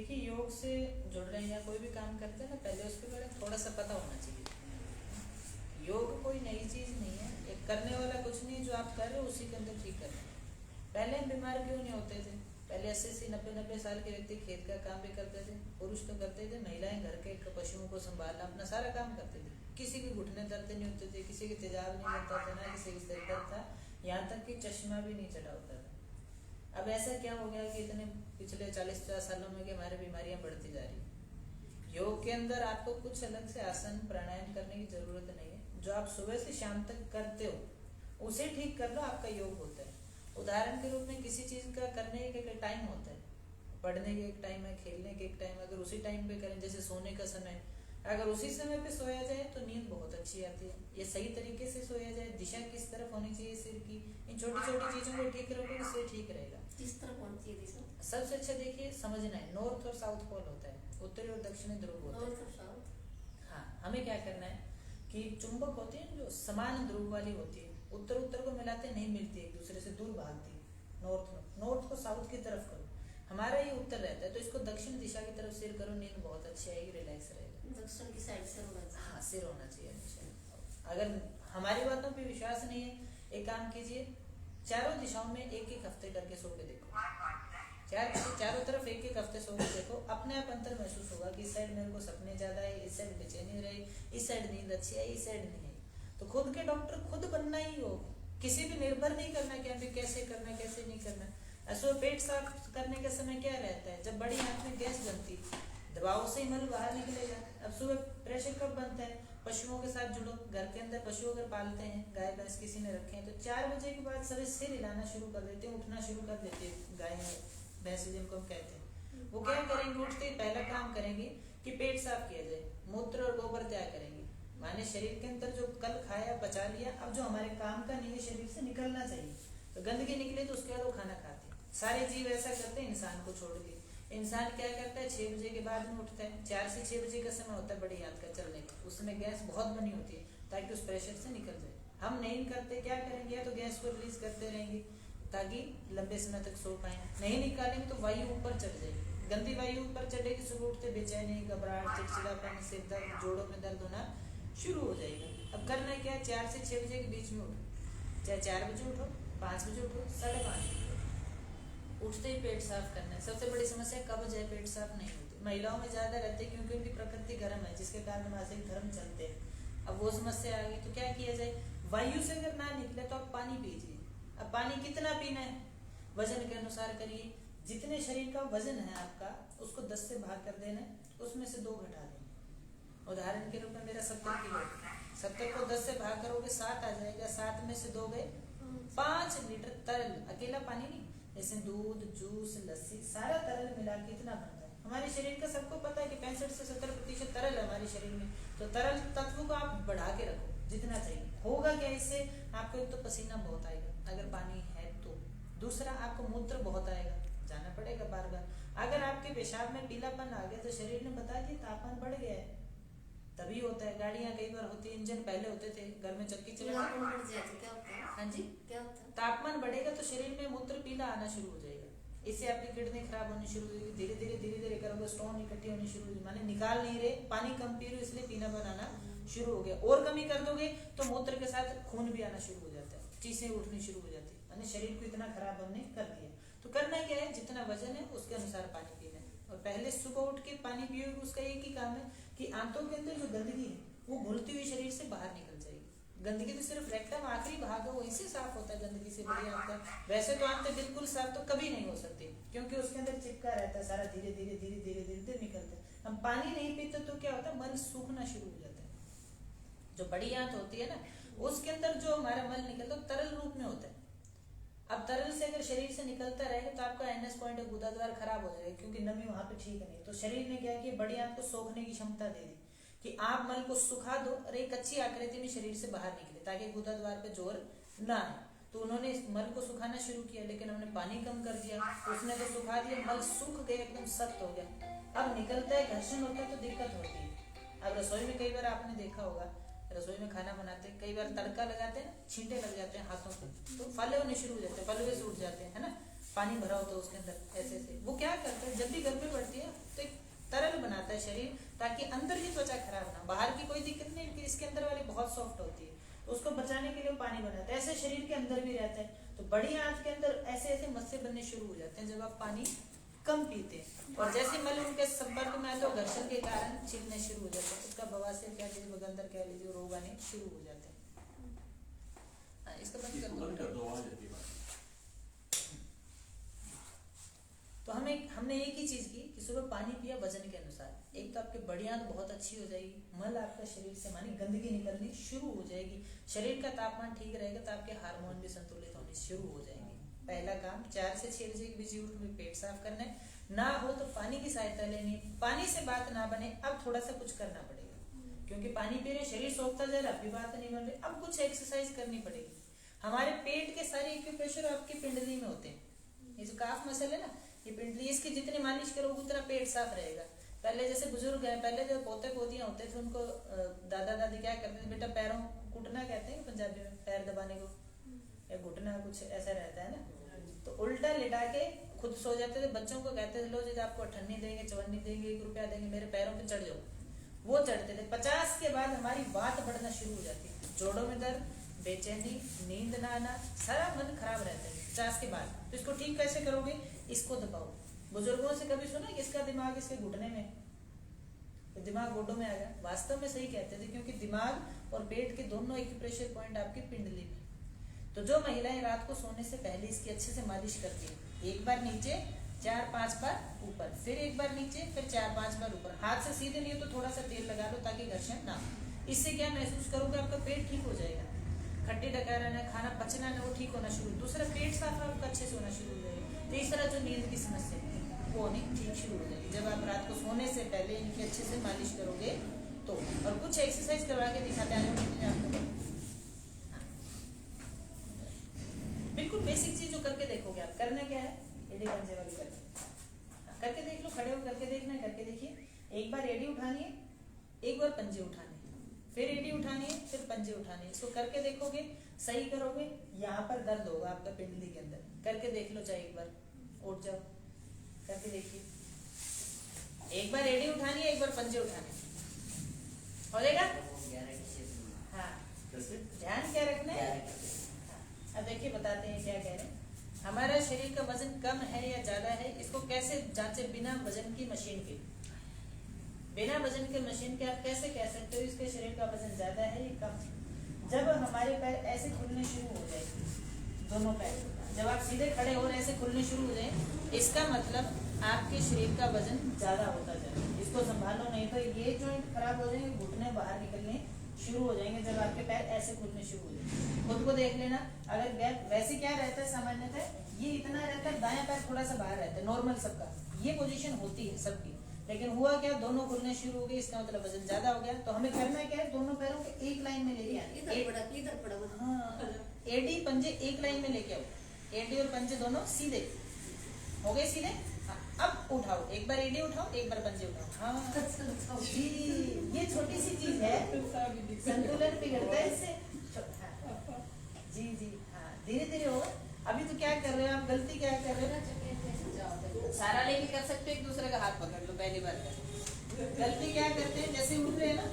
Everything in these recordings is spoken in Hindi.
देखिए, योग से जुड़ रहे हैं या कोई भी काम करते हैं ना, पहले उसके बारे में थोड़ा सा पता होना चाहिए। योग कोई नई चीज़ नहीं है, एक करने वाला कुछ नहीं, जो आप कर रहे हो उसी के अंदर ठीक कर रहे हैं। पहले हम बीमार क्यों नहीं होते थे? पहले 80 90 साल के व्यक्ति खेत का काम भी करते थे, पुरुष तो करते थे, महिलाएं घर के पशुओं को संभालना अपना सारा काम करते थे। किसी के घुटने दर्द नहीं होते थे, किसी के तेजाब नहीं होता था, ना किसी के सिर दर्द था, यहाँ तक कि चश्मा भी नहीं चढ़ा होता था। अब ऐसा क्या हो गया कि इतने पिछले 40-50 सालों में कि हमारी बीमारियां बढ़ती जा रही है। योग के अंदर आपको कुछ अलग से आसन प्राणायाम करने की जरूरत नहीं है। जो आप सुबह से शाम तक करते हो उसे ठीक कर लो, आपका योग होता है। उदाहरण के रूप में किसी चीज का करने का एक टाइम होता है, पढ़ने के एक टाइम है, खेलने के एक टाइम, अगर उसी टाइम पे करें, जैसे सोने का समय, अगर उसी समय पे सोया जाए तो नींद बहुत अच्छी आती है। ये सही तरीके से सोया जाए, दिशा किस तरफ होनी चाहिए सिर की, इन छोटी छोटी चीजों को ठीक रखोगे इससे ठीक रहेगा। किस तरफ होनी चाहिए दिशा? सबसे अच्छा देखिए समझना है, नॉर्थ और साउथ पोल होता है, उत्तरी और दक्षिणी ध्रुव होता है। हाँ, हमें क्या करना है कि चुंबक होती है जो समान ध्रुव वाली होती है, उत्तर उत्तर को मिलाते नहीं मिलती, एक दूसरे से दूर भागती है। नॉर्थ को साउथ की तरफ करो, हमारा ये उत्तर रहता है तो इसको दक्षिण दिशा की तरफ सिर करो, नींद बहुत अच्छी आएगी, रिलैक्स रहेगा। दक्षिण की साइड से होना चाहिए। हाँ, सिर होना चाहिए हमेशा। अगर हमारी बातों पे विश्वास नहीं है, एक काम कीजिए, चारों दिशाओं में एक एक हफ्ते करके सो के देखो, चारों तरफ एक एक हफ्ते सो के देखो, अपने आप अंतर महसूस होगा कि इस साइड मेरे को सपने ज्यादा है, इस साइड बेचैनी रही, इस साइड नींद अच्छी आई, इस साइड नहीं आई। तो खुद के डॉक्टर खुद बनना ही हो, किसी भी निर्भर नहीं करना कि हमें कैसे करना है कैसे नहीं करना। ऐसा पेट साफ करने के समय क्या रहता है, जब बड़ी आंत में गैस बनती, दबाव से ही मल बाहर निकलेगा। अब सुबह प्रेशर कब बनता है? पशुओं के साथ जुड़ो, घर के अंदर पशु अगर पालते हैं, गाय भैंस किसी ने रखे हैं, तो 4 बजे के बाद सभी सिर हिलाना शुरू कर देते हैं, उठना शुरू कर देते हैं। गाय भैंस जिनको हम कहते हैं, वो क्या करेंगे, उठते ही पहला काम करेंगे कि पेट साफ किया जाए, मूत्र और गोबर त्याग करेंगे। माने शरीर के अंदर जो कल खाया बचा लिया, अब जो हमारे काम का नहीं है शरीर से निकलना चाहिए, तो गंदगी निकले तो उसके बाद वो खाना खाते हैं। सारे जीव ऐसा करते हैं, इंसान को छोड़ के। इंसान क्या करता है, 6 बजे के बाद में उठता है, 4 से 6 बजे का समय होता है बड़ी याद का चलने का, उस समय गैस बहुत बनी होती है ताकि उस प्रेशर से निकल जाए। हम नहीं करते, क्या करेंगे, या तो गैस को रिलीज करते रहेंगे ताकि लंबे समय तक सो पाए, नहीं निकालेंगे तो वायु ऊपर चढ़ जाएगी, गंदी वायु ऊपर चढ़ेगी, सुबह उठते बेचैनी, घबराहट, चिड़चिड़ापन, सिर दर्द, जोड़ों में दर्द होना शुरू हो जाएगा। अब करना क्या है, 4 से 6 बजे के बीच में उठो, चाहे 4 बजे उठो, 5 बजे उठो, 5:30 बजे उठते ही पेट साफ करना है। सबसे बड़ी समस्या कब्ज है, पेट साफ नहीं होती, महिलाओं में ज्यादा रहती है क्योंकि उनकी प्रकृति गर्म है, जिसके कारण मासिक धर्म चलते हैं। अब वो समस्या आ गई तो क्या किया जाए, वायु से अगर ना निकले तो आप पानी पीजिए। अब पानी कितना पीना है, वजन के अनुसार करिए, जितने शरीर का वजन है आपका उसको 10 से भाग कर देना है, उसमें से 2 घटा देना। उदाहरण के रूप में मेरा 70 किलो, 70 को 10 से भाग करोगे 7 आ जाएगा, 7 में से 2 गए 5 लीटर तरल, अकेला पानी नहीं, जैसे दूध, जूस, लस्सी, सारा तरल मिला के इतना बनता है। हमारे शरीर का सबको पता है कि 65 से 70% तरल है हमारे शरीर में, तो तरल तत्व को आप बढ़ा के रखो जितना चाहिए। होगा क्या इससे, आपको एक तो पसीना बहुत आएगा अगर पानी है तो, दूसरा आपको मूत्र बहुत आएगा, जाना पड़ेगा बार बार। अगर आपके पेशाब में पीलापन आ गया तो शरीर ने बता दिया तापमान बढ़ गया है, तभी होता है। गाड़ियां कई बार होती है, इंजन पहले होते थे घर में चक्की चला, हाँ जी, तापमान बढ़ेगा तो शरीर में मूत्र पीला आना शुरू हो जाएगा, इससे आपकी किडनी खराब होनी शुरू होगी, धीरे धीरे करोगे स्टोन इकट्ठी होनी शुरू होगी, माने निकाल नहीं रहे, पानी कम पी रहे हो इसलिए पीना बनाना शुरू हो गया। और कमी कर दोगे तो मूत्र के साथ खून भी आना शुरू हो जाता है, चीजें उठनी शुरू हो जाती है, यानी शरीर को इतना खराब हमने कर दिया। तो करना क्या है, जितना वजन है उसके अनुसार पानी पीना है, और पहले सुबह उठ के पानी पियोगे, उसका एक ही काम है कि आंतों के अंदर जो गंदगी है वो घुलती हुई शरीर से बाहर निकल जाएगी। गंदगी तो सिर्फ रेक्टम आखिरी भाग है, वहीं से साफ होता है गंदगी से बड़ी आंत का। वैसे तो आंत बिल्कुल साफ तो कभी नहीं हो सकती क्योंकि उसके अंदर चिपका रहता है सारा, धीरे धीरे निकलता है। हम पानी नहीं पीते तो क्या होता है, मल सूखना शुरू हो जाता है। जो बड़ी आंत होती है ना, उसके अंदर जो हमारा मल निकलता है तरल रूप में होता है। अब तरल से अगर शरीर से निकलता रहेगा तो आपका एनएस पॉइंट और गुदा द्वार खराब हो जाएगा क्योंकि नमी वहां पे ठीक नहीं। तो शरीर ने क्या किया, बड़ी आंत को सोखने की क्षमता दे दी कि आप मल को सुखा दो और एक अच्छी आकृति में शरीर से बाहर निकले ताकि गुदा द्वार पे जोर ना आए। तो उन्होंने इस मल को सुखाना शुरू किया, लेकिन हमने पानी कम कर दिया, उसने तो सुखा दिया, मल सूख गया, एकदम सख्त हो गया। अब निकलता है, घर्षण होता है तो दिक्कत होती है। अब रसोई में कई बार आपने देखा होगा, रसोई में खाना बनाते हैं, कई बार तड़का लगाते हैं, छींटे लग जाते हैं हाथों पे, तो फले होने शुरू हो जाते हैं, फलवे से उठ जाते हैं, है ना। पानी भरा होता है उसके अंदर ऐसे ऐसे, वो क्या करता है जब भी गर्मी बढ़ती है तो एक तरल बनाता है शरीर, ताकि अंदर की त्वचा खराब ना, बाहर की कोई दिक्कत नहीं, इसके अंदर वाली बहुत सॉफ्ट होती है, तो उसको बचाने के लिए पानी बनाता है। ऐसे शरीर के अंदर भी रहता है। तो बड़ी आंत के अंदर ऐसे ऐसे मस्से बनने शुरू हो जाते हैं जब आप पानी कम पीते हैं, और जैसे मल उनके संपर्क में आए तो घर्षण के कारण छिलने शुरू हो जाते हैं, उसका बवासीर कह लीजिए, बगंदर कह लीजिए, रोग आने शुरू हो जाते हैं। इसको बंद कर दो। तो हमने एक ही चीज की कि सुबह पानी पिया वजन के अनुसार, एक तो आपकी बड़ी आंत बहुत अच्छी हो जाएगी, मल आपका शरीर से मानी गंदगी निकलनी शुरू हो जाएगी, शरीर का तापमान ठीक रहेगा तो आपके हार्मोन भी संतुलित होने शुरू हो जाएंगे। पहला काम 4 से 6 बजे के बीच उठ में पेट साफ करना है, ना हो तो पानी की सहायता लेनी, पानी से बात ना बने अब थोड़ा सा कुछ करना पड़ेगा, क्योंकि पानी पी रहे शरीर सोखता जा रहा, अभी बात नहीं बन रही, अब कुछ एक्सरसाइज करनी पड़ेगी। हमारे पेट के सारे एक्यूप्रेशर आपकी पिंडली में होते हैं, ये जो काफ मसल है ना, ये पिंडली, इसकी जितनी मालिश करोगे उतना पेट साफ रहेगा। पहले जैसे बुजुर्ग है, पहले जो पोते पोतियां होते थे उनको दादा दादी क्या करते थे, बेटा पैरों घुटना कहते हैं पंजाबी में, पैर दबाने को या घुटना कुछ ऐसा रहता है ना, तो उल्टा लिटा के खुद सो जाते थे, बच्चों को कहते थे लो जी आपको 58 देंगे, 54 देंगे, 1 रुपया देंगे, मेरे पैरों पे चढ़ जाओ, वो चढ़ते थे। 50 के बाद हमारी बात बढ़ना शुरू हो जाती है, जोड़ों में दर्द, बेचैनी, नींद ना आना, सारा मन खराब रहता है 50 के बाद। तो इसको ठीक कैसे करोगे, इसको दबाओ। बुजुर्गों से कभी सुना कि इसका दिमाग इसके घुटने में, तो दिमाग गोडों में आ गया, वास्तव में सही कहते थे, क्योंकि दिमाग और पेट के दोनों एक्यूप्रेशर पॉइंट आपकी पिंडली में। तो जो महिलाएं रात को सोने से पहले इसकी अच्छे से मालिश करती है, एक बार नीचे 4-5 बार ऊपर, फिर एक बार नीचे, फिर 4-5 बार ऊपर, हाथ से सीधे नहीं हो तो थोड़ा सा तेल लगा लो ताकि घर्षण ना हो। इससे क्या महसूस करोगे, आपका पेट ठीक हो जाएगा, खट्टी डकारा ना, खाना पचना ना, वो ठीक होना शुरू, दूसरा पेट साफ आपका अच्छे से होना शुरू हो जाएगा। तीसरा जो नींद की समस्या है वो होनी ठीक शुरू हो जाएगी जब आप रात को सोने से पहले इनकी अच्छे से मालिश करोगे तो। और कुछ एक्सरसाइज करवा के दिखाते हैं आपको, बिल्कुल बेसिक चीज जो करके देखोगे आप, करना क्या है, एडी पंजे वाली करके देख लो, खड़े हो करके देखना है, करके देखिए, एक बार एडी उठानी है, एक बार पंजे उठाने, फिर एडी उठानी है, फिर पंजे उठाने, इसको करके देखोगे, सही करोगे, यहाँ पर दर्द होगा आपका पिंडली के अंदर, करके देख लो, चाहे एक बार उठ जाओ, करके देखिए, एक बार एडी उठानी है, एक बार पंजे उठाने, हो जाएगा। हाँ, ध्यान क्या रखना है, अब देखिए बताते हैं क्या कह रहे हैं। हमारा शरीर का वजन कम है या ज्यादा है, इसको कैसे जांचे बिना वजन की मशीन के, बिना वजन के मशीन के आप कैसे कह सकते हो इसके शरीर का वजन ज्यादा है या कम। जब हमारे पैर ऐसे खुलने शुरू हो जाए, दोनों पैर जब आप सीधे खड़े हो रहे ऐसे खुलने शुरू हो जाए, इसका मतलब आपके शरीर का वजन ज्यादा होता जाए, इसको संभालो, नहीं तो ये जॉइंट खराब हो जाएंगे, घुटने बाहर निकलने शुरू हो जाएंगे जब आपके पैर ऐसे खुलने शुरू हो जाए। खुद को देख लेना, अगर गैप वैसे क्या रहता है सामान्यतः, ये इतना रहता है, दायां पैर थोड़ा सा बाहर रहता है, नॉर्मल सबका ये पोजीशन होती है सबकी, लेकिन हुआ क्या, दोनों खुलने शुरू हो गए, इसका मतलब वजन ज्यादा हो गया। तो हमें करना क्या है, दोनों पैरों को एक लाइन में लेके आना, इधर पड़ा हाँ, एडी पंजे एक लाइन में लेके आओ, एडी और पंजे दोनों सीधे हो गए, सीधे। अब उठाओ, एक बार एडी उठाओ, एक बार पंजे उठाओ, हाँ जी, ये छोटी सी चीज है, संतुलन बिगड़ता है इससे, जी जी, हाँ धीरे धीरे हो। अभी तो क्या कर रहे हो आप, गलती क्या कर रहे हो, सारा लेके कर सकते हो, एक दूसरे का हाथ पकड़ लो, पहली बार गलती क्या करते हैं, जैसे उठ रहे हैं ना,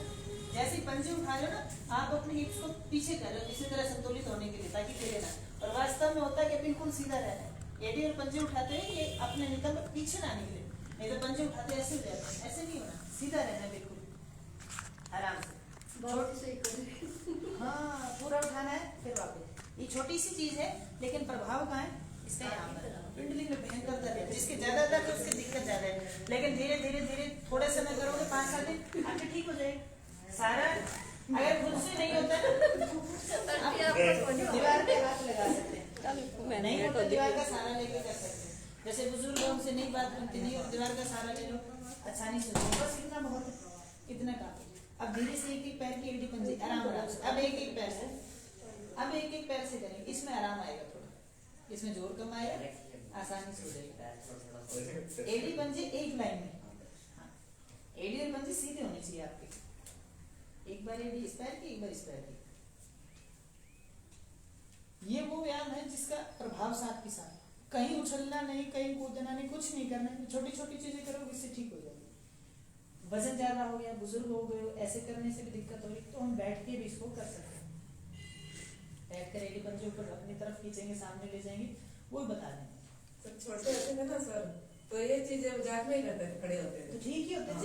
जैसे पंजे उठा रहे हो ना, आप अपने हिप्स को पीछे कर रहे हो इसी तरह संतुलित होने के लिए, ताकि गिरे ना, और वास्तव में होता है कि बिल्कुल सीधा रहना है। एडी और पंजे उठाते हैं ये अपने निकल पीछे ना निकले, नहीं तो पंजे उठाते ऐसे हो जाते हैं, ऐसे नहीं होना, सीधा रहना है बिल्कुल आराम से, हाँ पूरा उठाना है, फिर वापस। ये छोटी सी चीज है लेकिन प्रभाव कहाँ है इसका, यहाँ पर पिंडली में भयंकर दर्द है, जिसके ज्यादा दर्द है उसकी दिक्कत ज्यादा है, लेकिन धीरे धीरे धीरे थोड़े समय करोगे, 5-7 दिन आपके ठीक हो जाएगा सारा। अगर खुद से नहीं होता दीवार पे हाथ लगा सकते हैं, नहीं होता दीवार का सहारा लेके कर सकते हैं, जैसे बुजुर्ग उनसे नहीं बात बनती, नहीं और दीवार का सहारा ले लो, आसानी से, बस इतना बहुत है, इतना काफी। अब धीरे से एक एक पैर की एडी पंजे आराम आराम से, अब एक एक पैर से, अब एक एक पैर से करेंगे, इसमें आराम आएगा थोड़ा, इसमें जोर कम आएगा, आसानी से हो जाएगा। एडी पंजे एक लाइन में, हाँ एडी और पंजे सीधे होने चाहिए आपके, एक बार एडी इस पैर की, एक बार इस पैर की। ये वो व्यायाम है जिसका प्रभाव साथ के साथ कहीं उछलना नहीं, कहीं कूदना नहीं, कुछ नहीं करना है। छोटी छोटी चीजें करोगे इससे ठीक हो जाएगी। वजन ज्यादा हो गया, बुजुर्ग हो गए, ऐसे करने से भी दिक्कत हो रही, तो हम बैठ के भी इसको कर सकते हैं। बैठ कर एडी पंजे ऊपर अपनी तरफ खींचेंगे, सामने ले जाएंगे, वो भी बता देंगे। तो छोटे होते थे ना सर, तो ये चीजें मजाक में ही करते थे, खड़े होते थे तो ठीक ही होते हैं।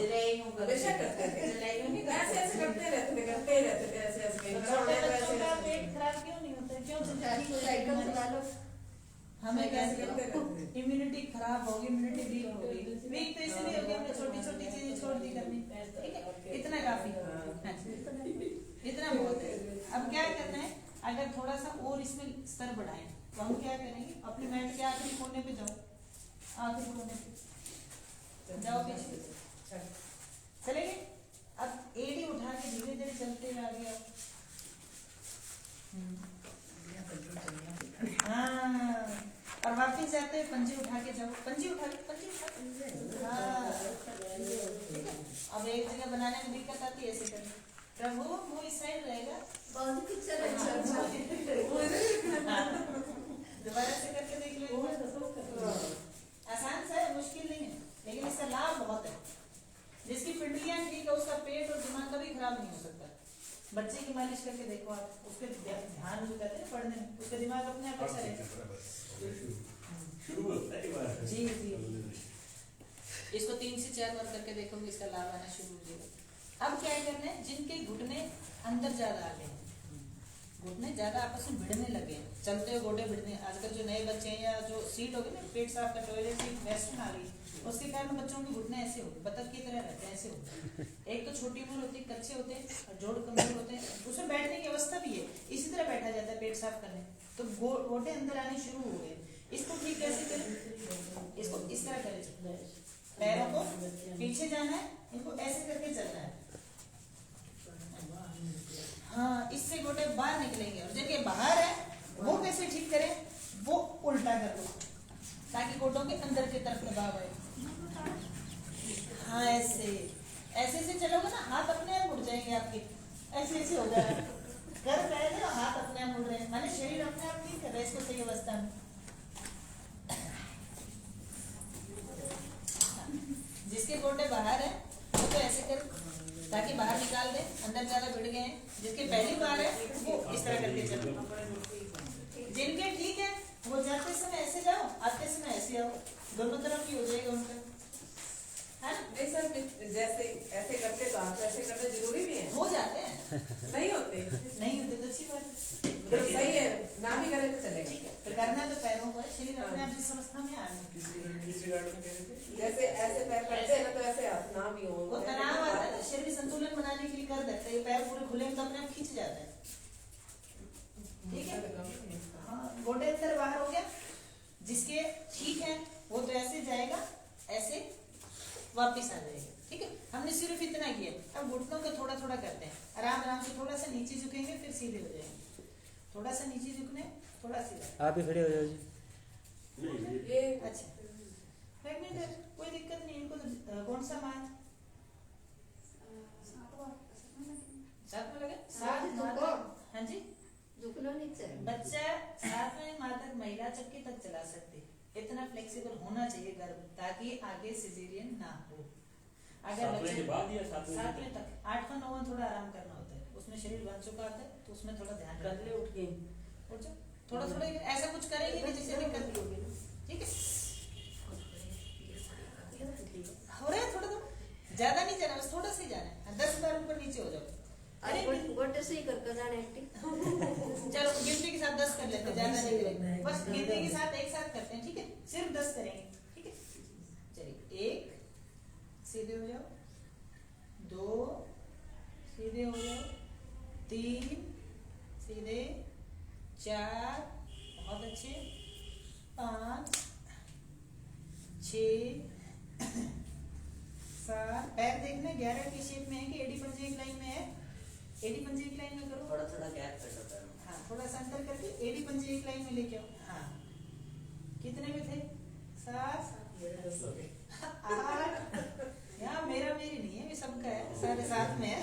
हमेशा करते थे, ऐसे ऐसे करते रहते थे, करते ही रहते थे, ऐसे ऐसे छोटे बच्चों का पेट खराब क्यों नहीं होता है? क्यों? हमें कैसे इम्यूनिटी खराब होगी, इम्यूनिटी वीक होगी। वीक तो इसलिए होगी हमने छोटी छोटी चीजें छोड़ दी करनी। ठीक है, इतना काफी, इतना बहुत है। अब क्या करना है, अगर थोड़ा सा और इसमें स्तर बढ़ाएं तो हम क्या करेंगे, अपने मैट के आखिरी कोने पे जाओ, आखिरी कोने पे जाओ, पीछे चलेंगे। अब एडी उठा के धीरे धीरे चलते हुए आगे आओ। हाँ, और वापिस जाते हैं, पंजे उठा के जाओ, पंजे उठा के, पंजे उठा के। हाँ, ठीक है। अब एक जगह बनाने में दिक्कत आती है, ऐसे करना। प्रभु वो इस साइड रहेगा, बहुत पिक्चर है। दोबारा से करके देख लो। आसान सा है, मुश्किल नहीं है, लेकिन इसका लाभ बहुत है। जिसकी पिंडलियां ठीक है, उसका पेट और दिमाग कभी खराब नहीं हो सकता। बच्चे की मालिश करके देखो आप, उसके ध्यान जो कहते हैं पढ़ने में, उसका दिमाग अपने आप अच्छा रहेगा। जी जी, इसको 3 से 4 बार करके देखोगे, इसका लाभ आना शुरू हो जाएगा। अब क्या करना है, जिनके घुटने अंदर ज्यादा आ गए, घुटने ज्यादा आपस में भिड़ने लगे, चलते हुए गोडे भिड़ने, आजकल जो नए बच्चे हैं या जो सीट हो गई ना, पेट साफ का टॉयलेट सीट वेस्टर्न आ रही, उसके कारण बच्चों के घुटने ऐसे हो, बतख की तरह रहते हैं, ऐसे होते। एक तो छोटी उम्र होती है, कच्चे होते हैं, और जोड़ कमजोर होते हैं, उसमें बैठने की अवस्था भी है, इसी तरह बैठा जाता है पेट साफ करने, तो गोडे अंदर आने शुरू हो गए। इसको ठीक कैसे करें, इसको इस तरह करें, पैरों को पीछे जाना है, इनको ऐसे करके चलना है। हाँ, इससे गोटे बाहर निकलेंगे, और जिनके बाहर है वो कैसे ठीक करें, वो उल्टा कर दो ताकि गोटों के अंदर की तरफ दबाव आए। हाँ, ऐसे ऐसे से चलोगे ना, हाथ अपने आप उड़ जाएंगे आपके, ऐसे ऐसे हो जाएगा। कर रहे थे हाथ अपने आप उड़ रहे हैं, माने शरीर अपने आप नहीं कर रहा है इसको सही अवस्था में। जिसके गोटे बाहर है वो तो ऐसे कर ताकि बाहर निकाल दे, अंदर ज्यादा भिड़ गए हैं। जिसके पहली बार है वो इस तरह करके चलो। जिनके ठीक है वो जाते समय ऐसे जाओ, आते समय ऐसे आओ, दोनों तरफ ही हो जाएगा उनका, है ना? नहीं सर, जैसे ऐसे करते तो आप ऐसे करना जरूरी भी है, हो जाते हैं, नहीं होते, नहीं होते तो अच्छी बात है, तो सही है, ना भी करें तो चलेगा। ठीक है, तो करना तो पैरों को है, शरीर अपने आप जिस अवस्था में आ रहा है। जैसे ऐसे पैर करते हैं ना, तो ऐसे हाथ ना भी हो, वो तनाव आता है, शरीर संतुलन बनाने के लिए कर देते हैं, पैर पूरे खुले तो अपने आप खींच जाता है। ठीक है, हाँ, गोटे अंदर बाहर हो गया। जिसके ठीक है वो तो ऐसे जाएगा, ऐसे वापिस आ जाएगा। ठीक है, हमने सिर्फ इतना किया। अब घुटनों को थोड़ा थोड़ा करते हैं, आराम आराम से, थोड़ा सा नीचे झुकेंगे फिर सीधे हो जाएंगे, थोड़ा सा नीचे झुकने, थोड़ा सीधा। आप ही खड़े हो जाओ जी। ये अच्छा, एक मिनट, कोई दिक्कत नहीं। इनको तो कौन सा माह 7 में लगे, 7 माह। हाँ जी, झुकना नहीं चाहिए। बच्चा 7वें माह तक महिला चक्की तक चला सकती है, इतना फ्लेक्सिबल होना चाहिए गर्भ, ताकि आगे सिजेरियन ना हो। अगर बच्चे 7वें तक, 8वां 9वां थोड़ा आराम करना होता है, उसमें शरीर बन चुका होता है, तो उसमें थोड़ा ध्यान रखना है। उठ के थोड़ा थोड़ा ऐसा कुछ करेंगे नहीं जिससे दिक्कत होगी। ठीक है, हो रहा है थोड़ा थोड़ा, ज्यादा नहीं जाना, बस थोड़ा सा ही जाना है। 10 बार ऊपर नीचे हो जाओ। अरे गोटे से ही करके जाने एक्टिंग। चलो गिनती के साथ 10 कर लेते हैं, ज्यादा नहीं करेंगे, बस गिनती के साथ एक साथ करते हैं। ठीक है, सिर्फ 10 करेंगे। ठीक है, चलिए, 1 सीधे हो जाओ, 2 सीधे हो जाओ, 3 सीधे, 4 बहुत अच्छे, 5 6 7 पैर देखना 11 की शेप में है कि एडी पंजे एक लाइन में है। एडी पंजे एक लाइन में करो, थोड़ा थोड़ा गैप कर सकता है। हाँ, थोड़ा सा अंतर करके एडी पंजे एक लाइन में लेके आओ। हाँ, कितने में थे? 7 8, यहाँ मेरा मेरी नहीं है, ये सबका है, 7.5 में है,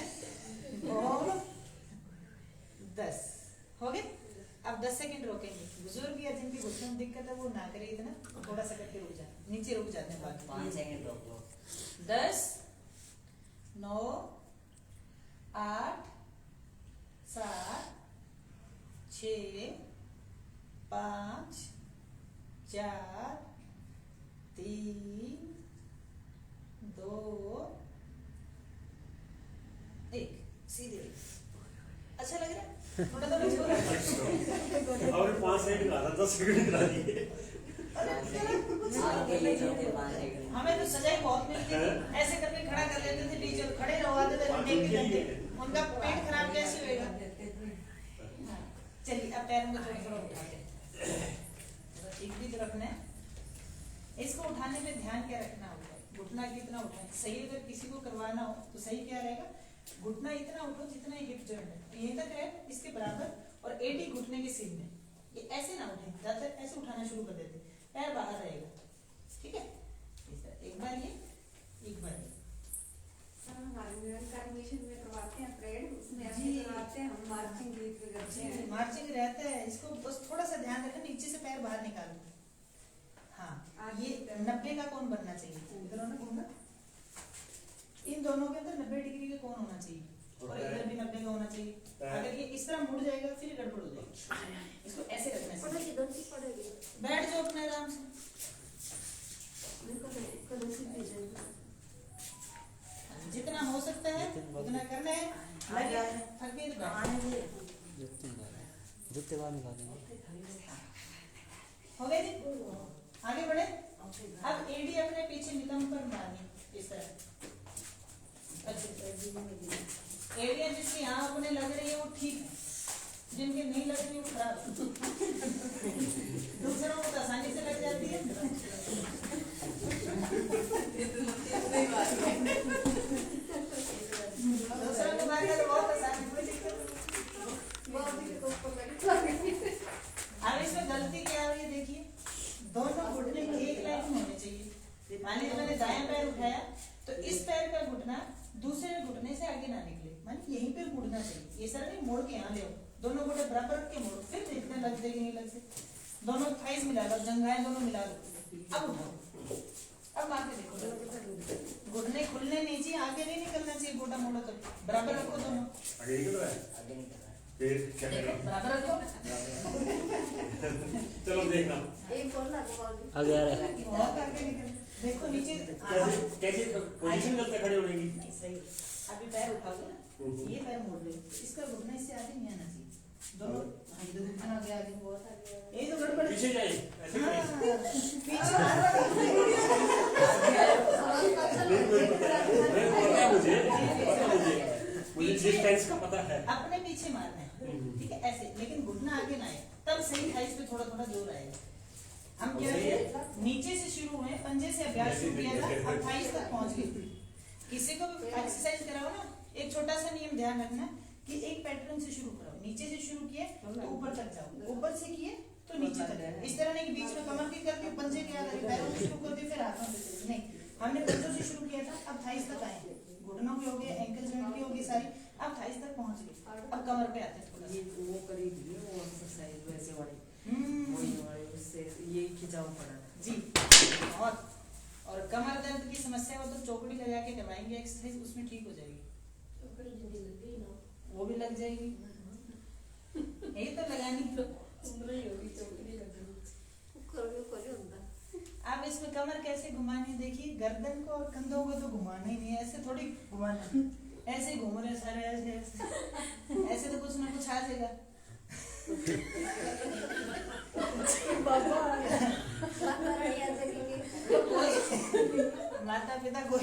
और 10 हो गए। अब 10 सेकंड रोकेंगे, बुजुर्ग या जिनकी घुटनों में दिक्कत है वो ना करे इतना, थोड़ा सा करके रुक जाए, नीचे रुक जाते हैं। 5 सेकंड रोक लो। 10 9 8 7 6 5 4 3 2 1 सीधे। अच्छा लग रहा है? थोड़ा तो मुझे और 5 सेकंड कहा था, 10 सेकंड करा दिए। आगे ले जाओ 5 सेकंड। हमें तो सजाई बहुत मिलती थी, ऐसे करके खड़ा कर लेते थे टीचर, खड़े रहवाते थे घंटे के घंटे, उनका पेट खराब कैसे होएगा? हाँ, चलिए अब पैरों को थोड़ा थोड़ा उठाते हैं, एक भी तरफ ने इसको उठाने में ध्यान क्या रखना होगा, घुटना कितना उठाए। सही अगर किसी को करवाना हो तो सही क्या रहेगा, घुटना इतना उठो जितना हिप जॉइंट है, यहीं तक है इसके बराबर, और एडी घुटने के सीध में, ये ऐसे ना उठे, ज्यादातर ऐसे उठाना शुरू कर देते, पैर बाहर रहेगा, ठीक है? एक बार ये, एक बार ये। सर हमारे निरंकार मिशन में करवाते हैं परेड, उसमें ऐसे जी। करवाते हैं, हम मार्चिंग गीत भी करते हैं। मार्चिंग रहता है, इसको बस थोड़ा सा ध्यान रखना, नीचे से पैर बाहर निकालो। हाँ, ये 90 का कोण बनना चाहिए, इधर होना कोण, इन दोनों के अंदर 90 डिग्री का कोण होना चाहिए, और इधर भी 90 का होना चाहिए। अगर ये इस तरह मुड़ जाएगा फिर गड़बड़ हो जाएगी, इसको ऐसे रखना है। पड़ेगी, दोनों पड़ेगी। बैठ जाओ अपने आराम से, जितना हो सकता है उतना करना है, लगे थके तो बैठ। जूते बाहर निकाल देंगे। हो गए जी, आगे बढ़े। अब एडी अपने पीछे नितंब पर मारनी इस तरह। एडिया जिसकी यहाँ अपने लग रही है वो ठीक है, जिनके नहीं लग रही है वो खराब है। दूसरों को तो आसानी से लग जाती है, दूसरों को बात कर बहुत आसानी, कोई दिक्कत नहीं। अब इसमें गलती क्या हो रही है देखिए, दोनों घुटने एक लाइन में होने चाहिए। मान लीजिए मैंने दायां पैर उठाया तो इस पैर का घुटना दूसरे घुटने से आगे ना निकले, मानी यहीं पे मुड़ना चाहिए, ये सर नहीं मोड़ के यहाँ ले आओ, दोनों घुटने बराबर रख के मोड़ो, फिर देखने लग जाएगी नहीं लग से। दोनों थाइस मिला लो, जंघाएं दोनों मिला लो, अब उठाओ, अब मार के देखो, घुटने खुलने नहीं चाहिए, आगे नहीं निकलना चाहिए, गोटा मोड़ा तो बराबर रखो दोनों, आगे निकल रहा है, आगे नहीं कर रहा है। फिर क्या करेगा? बराबर रखो। चलो देखना एक और ना घुमाओ। आगे आ रहा है। बहुत आगे निकल, देखो नीचे कैसे कैसे पोजीशन गलत खड़े होने की। नहीं सही, अभी पैर उठाओगे ना, ये पैर मोड़ लो, इसका घुटना इससे आगे नहीं आना चाहिए, दोनों हाँ इधर घुटना आगे आगे बहुत आगे, यही तो गड़बड़ है। पीछे जाइए ऐसे हाँ, करिए। पीछे मार रहा नहीं कोई पता है मुझे डिस्टेंस का पता है। अपने पीछे मारना है, ठीक है ऐसे, लेकिन घुटना आगे ना आए, तब सही थाइस पे थोड़ा थोड़ा जोर आएगा। हम क्या थे, नीचे से शुरू हुए, पंजे से अभ्यास शुरू किया था, अब थाइस तक पहुंच गए। किसी को भी एक्सरसाइज कराओ ना, एक छोटा सा नियम ध्यान रखना कि एक पैटर्न से शुरू करो, नीचे से शुरू किए तो ऊपर तक जाओ, ऊपर से किए तो नीचे तक जाओ, इस तरह नहीं कि बीच में कमर की कर दी, पंजे की आगे पैरों से शुरू कर दी फिर हाथों से, नहीं, हमने पंजों से शुरू किया था, अब थाइस तक आए, घुटनों की हो गई, एंकल जॉइंट की होगी सारी, अब थाइस तक पहुंच गए, अब कमर पे आते हैं थोड़ा ये वो करी थी वो एक्सरसाइज वैसे वाली वही वाली, उससे ये खिंचाव पड़ा जी। और कमर दर्द की समस्या हो तो चौकड़ी लगा के करवाएंगे एक्सरसाइज, उसमें ठीक हो जाएगी, वो भी लग जाएगी, यही तो लगानी। उम्र ही होगी चौकड़ी लगनी। अब इसमें कमर कैसे घुमानी, देखिए गर्दन को और कंधों को तो घुमाना ही नहीं है, ऐसे थोड़ी घुमाना, ऐसे घूम रहे सारे ऐसे ऐसे, ऐसे तो कुछ ना कुछ आ जाएगा। माता पिता को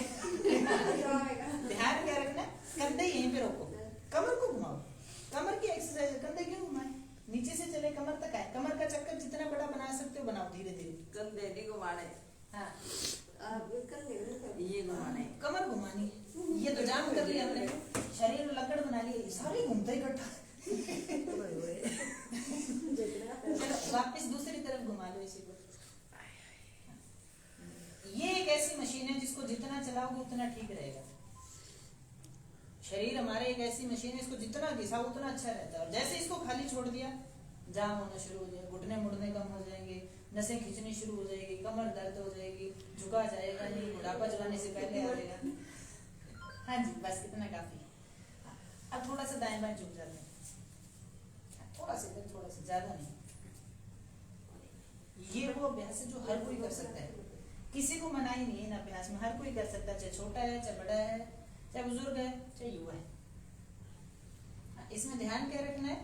ध्यान क्या रखना, कंधे यहीं पे रोको, कमर को घुमाओ, कमर की एक्सरसाइज, कंधे क्यों घुमाए, नीचे से चले कमर तक आए, कमर का चक्कर जितना बड़ा बना सकते हो बनाओ धीरे धीरे। कंधे नहीं घुमाने, हाँ ये घुमाने, कमर घुमानी, ये तो जाम कर लिया हमने, शरीर में लकड़ बना लिया, सारे घूमते इकट्ठा। चलो वापस दूसरी तरफ घुमा लो इसी को। ये एक ऐसी मशीन है जिसको जितना चलाओगे उतना ठीक रहेगा। शरीर हमारे एक ऐसी मशीन है, इसको जितना घिसाओ उतना अच्छा रहता है, और जैसे इसको खाली छोड़ दिया जाम होना शुरू हो जाएगा, घुटने मुड़ने कम हो जाएंगे, नसें खींचनी शुरू हो जाएगी, कमर दर्द हो जाएगी, झुका जाएगा नहीं, बुढ़ापा जवानी से पहले आ जाएगा। हाँ जी, बस इतना काफी है। अब थोड़ा सा दाएं बाएं झुक जाते हैं, थोड़ा सा इधर, थोड़ा सा, ज्यादा नहीं। ये वो अभ्यास है जो हर कोई कर सकता है, किसी को मनाही नहीं है इन अभ्यास में, हर कोई कर सकता है, चाहे छोटा है, चाहे बड़ा है, चाहे बुजुर्ग है, चाहे युवा है। इसमें ध्यान क्या रखना है,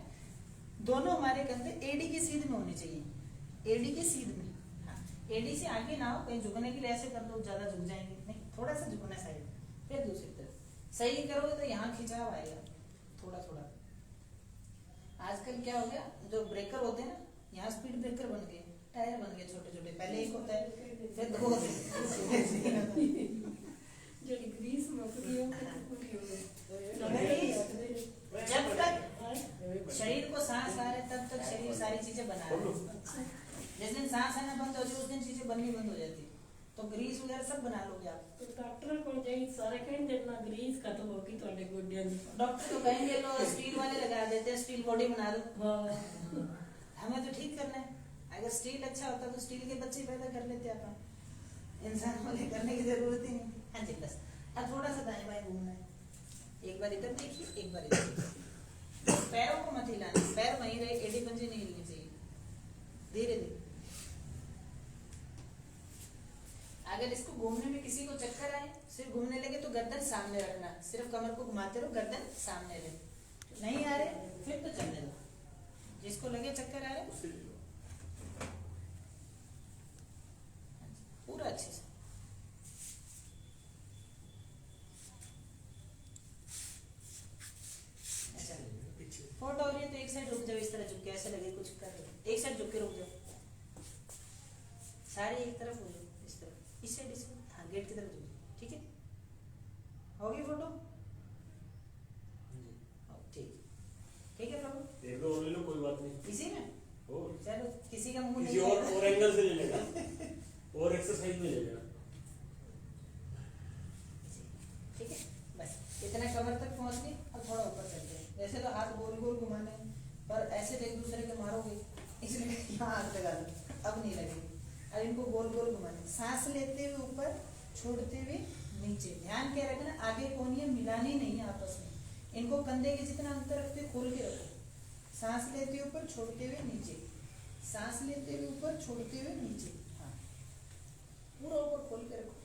दोनों हमारे कंधे एडी की सीध में होने चाहिए, एडी की सीध में। हाँ, एडी से आगे ना हो, कहीं झुकने के लिए ऐसे कर दो ज्यादा झुक जाएंगे, नहीं, थोड़ा सा झुकना साइड, फिर दूसरी तरफ। सही करोगे तो यहाँ खिंचाव आएगा थोड़ा थोड़ा। आजकल क्या हो गया, जो ब्रेकर होते हैं ना, यहाँ स्पीड ब्रेकर बन गए, टायर बन गए छोटे छोटे, पहले एक होता है, फिर दो होते हैं। जो ग्रीस में जब तक शरीर को सांस आ रहे तब तक शरीर सारी चीजें बना रहा है। जिस दिन सांस आना बंद हो जाए उस दिन चीजें बननी बंद हो जाती है। तो ग्रीस वगैरह सब बना लोगे आप। तो डॉक्टर को जाइए, सारे कहेंगे ना ग्रीस खत्म होगी थोड़े गोडियां दी। डॉक्टर तो कहेंगे लो स्टील वाले लगा देते हैं, स्टील बॉडी बना दो। हमें तो ठीक करना है, अगर स्टील अच्छा होता तो स्टील के बच्चे पैदा कर लेते अपन, इंसान वाले करने की जरूरत ही नहीं। हाँ जी, बस अब थोड़ा सा दाएं बाएं घूमना है, एक बार इधर देखिए, एक बार इधर देखिए। पैरों को मत हिलाना, पैर वहीं रहे, एड़ी पंजे नहीं हिलनी चाहिए, धीरे धीरे। अगर इसको घूमने में किसी को चक्कर आए, सिर्फ घूमने लगे तो गर्दन सामने रखना, सिर्फ कमर को घुमाते रहो, गर्दन सामने रहे। नहीं आ रहे फिर तो चलने दो, जिसको लगे चक्कर आ रहे पूरा अच्छे से। अच्छा, फोटो हो रही है तो एक साइड रुक जाओ, इस तरह झुक के, ऐसे लगे कुछ कर रहे हो, एक साइड झुक के रुक जाओ, सारे एक तरफ हो जाओ, इस तरफ, इस साइड, हाँ गेट की तरफ झुक जाओ, ठीक है। होगी फोटो? ठीक, ठीक है प्रभु, देख लो ले लो, कोई बात नहीं। इसी में और चलो, किसी का मुंह किसी नहीं और एंगल से ले लेगा, और एक्सरसाइज में ले लेगा। ठीक है, बस इतना कमर तक पहुंच गए। अब थोड़ा ऊपर चलते हैं, वैसे तो हाथ गोल गोल घुमाने हैं, पर ऐसे तो एक दूसरे के मारोगे, इसलिए यहाँ हाथ लगा दो, अब नहीं लगेगी। अब इनको गोल गोल घुमाने, सांस लेते हुए ऊपर, छोड़ते हुए नीचे। ध्यान क्या रखना, आगे कोनियां मिलानी नहीं है आपस में, इनको कंधे के जितना अंतर रखते खोल के रखो। सांस लेते हुए ऊपर, छोड़ते हुए नीचे, सांस लेते हुए ऊपर, छोड़ते हुए नीचे। हाँ, पूरा ऊपर खोल के रखो,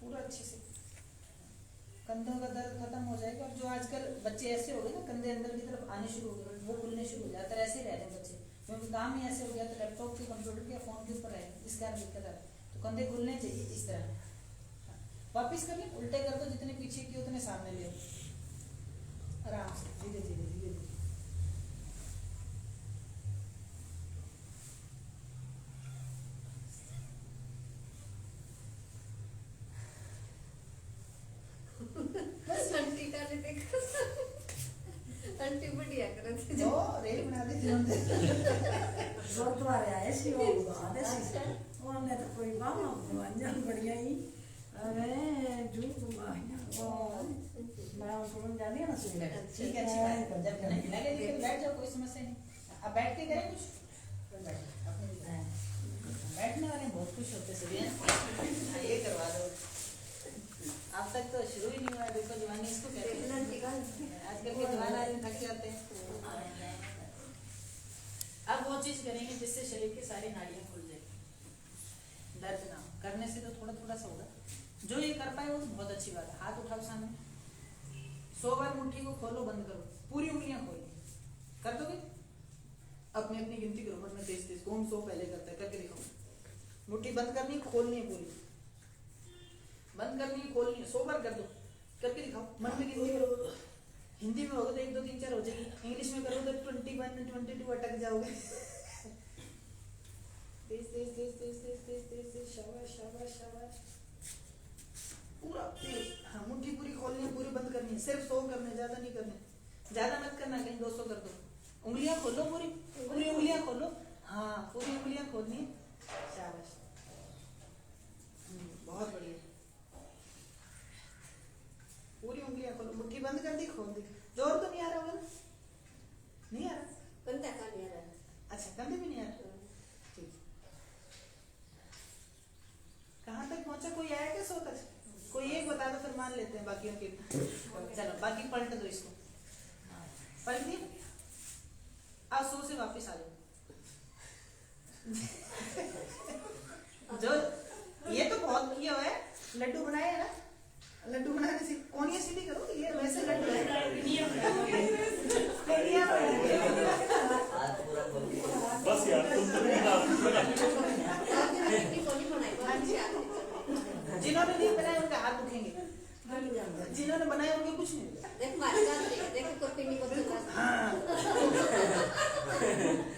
पूरा अच्छे से। कंधों का दर्द खत्म हो जाएगा। और जो आजकल बच्चे ऐसे हो गए ना, कंधे अंदर की तरफ आने शुरू हो गए, वो खुलने शुरू हो जाता है, ऐसे ही रहते हैं बच्चे, क्योंकि काम ही ऐसे हो गया, तो लैपटॉप के, कंप्यूटर के, फोन के ऊपर है, इस कारण दिक्कत आ रही है। तो कंधे खुलने चाहिए इस तरह। वापिस कर ले, उल्टे कर दो, जितने पीछे किए उतने सामने ले, आराम से, धीरे धीरे धीरे धीरे। बस आंटी का नहीं देखा, आंटी बढ़िया करती जो रेल बना देती हूँ गुरुद्वारे आए सी वो आते सी उन्होंने तो कोई बामा भगवान बढ़िया ही अरे झूठ माया वो मैं उनको जानी है ना सुन ले ठीक है, अच्छी बात है। जब नहीं लगे लेकिन बैठ जाओ, कोई समस्या नहीं। अब बैठ के करें कुछ, बैठने वाले बहुत खुश होते सभी हैं। ये करवा दो, अब तक तो शुरू ही नहीं हुआ, देखो जवानी इसको कहते हैं। आजकल के जवान आदमी थक जाते हैं। अब वो चीज करेंगे जिससे शरीर की सारी नाड़ियां खुल जाएगी, दर्द ना हो। करने से तो थोड़ा थोड़ा सा होगा, जो ये कर पाए वो तो बहुत अच्छी बात है। हाथ उठाओ सामने, 100 बार मुट्ठी को खोलो, बंद करो, पूरी उंगलियां खोलो, कर दोगे? अपनी अपनी गिनती करो, मन में तेज तेज। कौन 100 पहले करता है, करके दिखाओ। मुट्ठी बंद करनी, खोलनी है, पूरी बंद करनी है, खोलनी है, 100 बार कर दो, करके दिखाओ, मन में गिनती करो। हिंदी में होगा तो 1 2 3 4 हो जाएगी, इंग्लिश में करो तो 21 22 अटक जाओगे। तेज तेज तेज तेज तेज तेज तेज तेज, शाबाश शाबाश शाबाश, पूरा तेज। हाँ, मुट्ठी पूरी खोलनी है, पूरी बंद करनी है, सिर्फ 100 करने, ज्यादा नहीं करने, ज्यादा मत करना, कहीं 200 कर दो। उंगलियां खोलो, पूरी पूरी उंगलियां खोलो, हाँ पूरी उंगलियां खोलनी है, शाबाश, बहुत बढ़िया। पूरी उंगलियां खोलो, मुट्ठी बंद कर दी, खोल दी, जोर तो नहीं आ रहा बाकियों के। चलो बाकी पलट दो इसको, पलट दिया। अब 100 से वापस आ जाओ। जो ये तो बहुत किया हुआ है, लड्डू बनाए है ना, लड्डू बनाने से कोनिया सीधी करो, ये वैसे लड्डू है। हाथ पूरा खोल के। बस यार तुम तो नहीं जिन्होंने नहीं बनाए उनका हाथ दुखेंगे, जिन्होंने बनाए उनके कुछ नहीं होगा। हाँ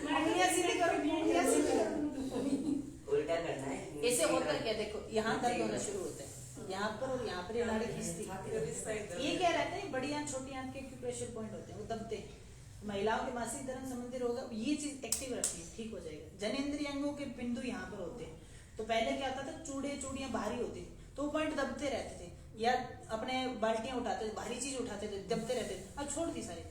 उंगलियां सीधी करो, उंगलियां सीधी करो। उल्टा करना है। ऐसे होता क्या, देखो यहाँ दर्द होना शुरू होता है, यहाँ पर और यहाँ पर ये नाड़ी खींचती है। ये क्या रहता है, बड़ी आंत छोटी आंत के प्रेशर पॉइंट होते हैं, वो दबते हैं। महिलाओं के मासिक धर्म संबंधी रोग, ये चीज एक्टिव रखनी है, ठीक हो जाएगा। जनेंद्रिय अंगों के बिंदु यहाँ पर होते हैं। तो पहले क्या होता था, चूड़े चूड़ियां भारी होती थी तो वो पॉइंट दबते रहते थे, या अपने बाल्टियां उठाते थे, भारी चीज उठाते थे, दबते रहते थे। अब छोड़ दी सारी,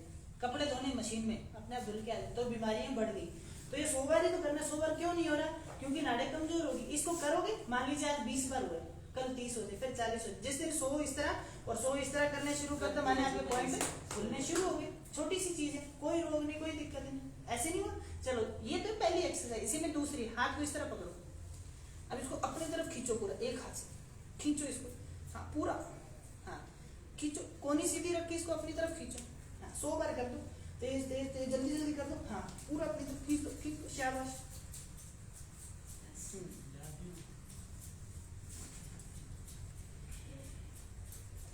कपड़े धोने मशीन में अपने आप धुल के आ जाते, तो बीमारियां बढ़ गई। तो ये 100 बार ही तो करना, 100 बार क्यों नहीं हो रहा, क्योंकि नाड़े कमजोर होगी। इसको करोगे, मान लीजिए आज 20 बार हुए, कल 30 होते, फिर 40 होते। जिस दिन 100 इस तरह और 100 इस तरह करने शुरू करते, माने आपके पॉइंट खुलने शुरू हो गए। छोटी सी चीज है, कोई रोग नहीं, कोई दिक्कत नहीं, ऐसे नहीं हुआ। चलो ये तो पहली एक्सरसाइज। इसी में दूसरी, हाथ को इस तरह पकड़ो, अब इसको अपनी तरफ खींचो, पूरा एक हाथ से खींचो इसको, हाँ पूरा, हाँ खींचो, कोनी सीधी रख के इसको अपनी तरफ खींचो। हाँ 100 बार कर दो, तेज तेज तेज, जल्दी जल्दी कर दो। हाँ पूरा अपनी तरफ खींच दो, खींच दो, शाबाश।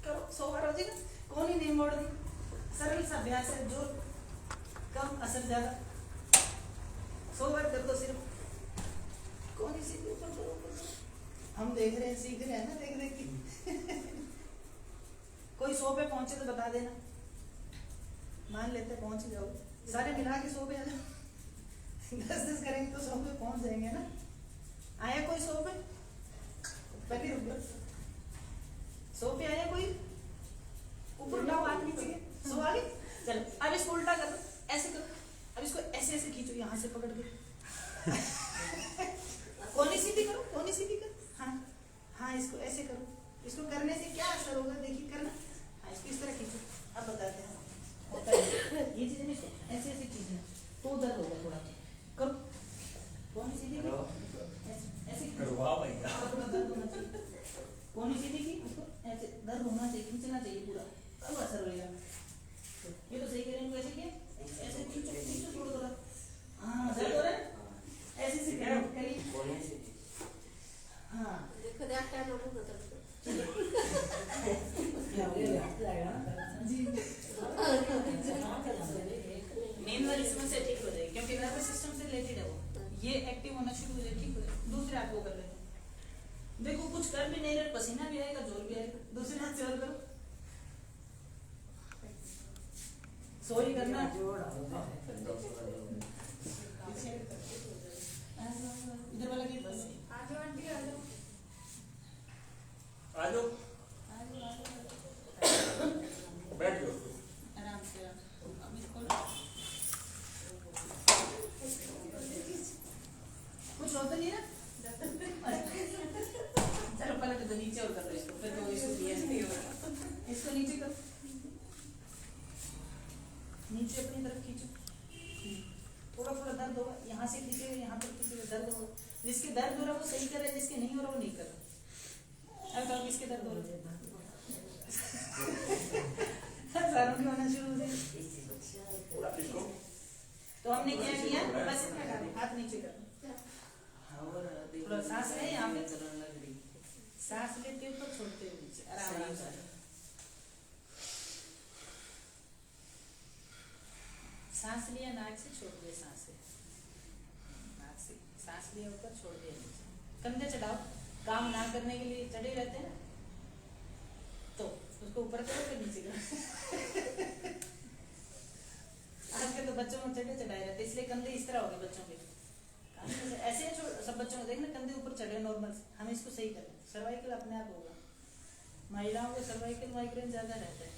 करो, 100 बार हो जाएगा। कोनी नहीं मोड़नी, सरल सा अभ्यास है, जो कम असर ज्यादा। 100 बार कर दो सिर्फ, कोनी सीधी ऊपर करो, ऊपर करो। हम देख रहे हैं, सीख रहे हैं ना, देख देख के। कोई 100 पे पहुंचे तो बता देना, मान लेते पहुंच जाओ, सारे मिला के 100 पे आ जाओ। 10-10 करेंगे तो 100 पे पहुंच जाएंगे ना। आया कोई 100 पे? पहले रुक जाओ, 100 पे आया कोई? ऊपर उठाओ हाथ नीचे के, 100 आ गए। चलो अब इसको उल्टा करो, ऐसे करो, अब इसको ऐसे ऐसे खींचो, यहाँ से पकड़ के। कोनी सीधी करो, कोनी सीधी करो, हाँ हाँ इसको ऐसे करो। इसको करने से क्या असर होगा, देखिए करना। हाँ इसको इस तरह खींचो, अब बताते हैं होता है। ये चीजें नहीं, ऐसे ऐसी चीजें तो दर्द होगा थोड़ा, करो। कोनी सीधी करो, ऐसे करवा भाई का। पूरा दर्द होना चाहिए, कोनी सीधी की, इसको ऐसे दर्द होना चाहिए, खींचना चाहिए पूरा, तब असर होगा। ये तो सही करेंगे, ऐसे किया, ऐसे खींचो खींचो थोड़ा थोड़ा। हाँ दर्द हो रहा है, ऐसे से करिए। कोने से। हाँ जी नींद वाली समस्या ठीक हो जाएगी, क्योंकि नर्वस सिस्टम से रिलेटेड है वो। ये एक्टिव होना शुरू हो जाए, ठीक हो जाए। दूसरे हाथ को कर लेते हैं, देखो कुछ कर भी नहीं रहे, पसीना भी आएगा, जोर भी आएगा। दूसरे हाथ से और करो, सोई करना। इधर वाला गेट बस आ जाओ, बैठ जाओ। आराम से। अब इसको कुछ होता नहीं ना। चलो पहले तो नीचे और कर दो इसको, फिर तो इसको दिया नहीं होगा। इसको नीचे करो, नीचे अपनी तरफ खींचो, थोड़ा थोड़ा दर्द होगा, यहाँ से खींचेगा, यहाँ पर खींचेगा, दर्द होगा। जिसके दर्द हो रहा है वो सही कर रहा है, जिसके नहीं हो रहा वो नहीं कर रहा। अब तो किसके दर्द हो रहा है? सारों के होना शुरू हो जाए। तो हमने क्या किया, बस इतना कर, हाथ नीचे कर, थोड़ा सांस ले, यहाँ पे सांस लेते हुए ऊपर, छोड़ते हुए नीचे, आराम से। सांस लिया नाक से, छोड़ दिया सांस से, नाक से सांस लिया ऊपर, छोड़ दिया नीचे। कंधे चढ़ाओ, काम ना करने के लिए चढ़े रहते हैं तो उसको ऊपर करो, फिर नीचे करो। आजकल तो बच्चों में चढ़े चढ़ाए रहते, इसलिए कंधे इस तरह हो गए बच्चों के। ऐसे सब बच्चों को देखना, कंधे ऊपर चढ़े नॉर्मल से। हमें इसको सही करना, सर्वाइकल अपने आप होगा। महिलाओं को सर्वाइकल माइग्रेन ज्यादा रहता है,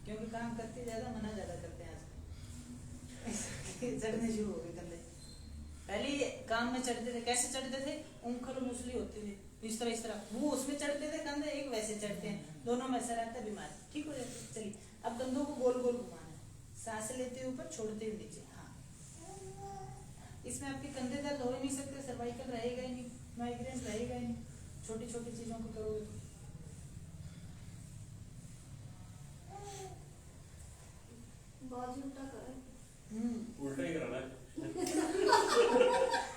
क्योंकि काम करते ज्यादा, मना ज्यादा करते हैं आजकल। चढ़ने शुरू हो गए कंधे, पहले ये काम में चढ़ते थे, कैसे चढ़ते थे, ऊँखर और मुसली होती थी, इस तरह वो उसमें चढ़ते थे कंधे, एक वैसे चढ़ते हैं, दोनों में ऐसा रहता है, बीमारी ठीक हो जाती है। चलिए अब कंधों को गोल गोल घुमाना है, सांस लेते हुए ऊपर, छोड़ते हुए नीचे। हाँ, इसमें आपके कंधे दर्द हो ही नहीं सकते, सर्वाइकल रहेगा ही नहीं, माइग्रेन रहेगा ही नहीं, छोटी छोटी चीजों को करोगे तो। उल्टा ही कराना है।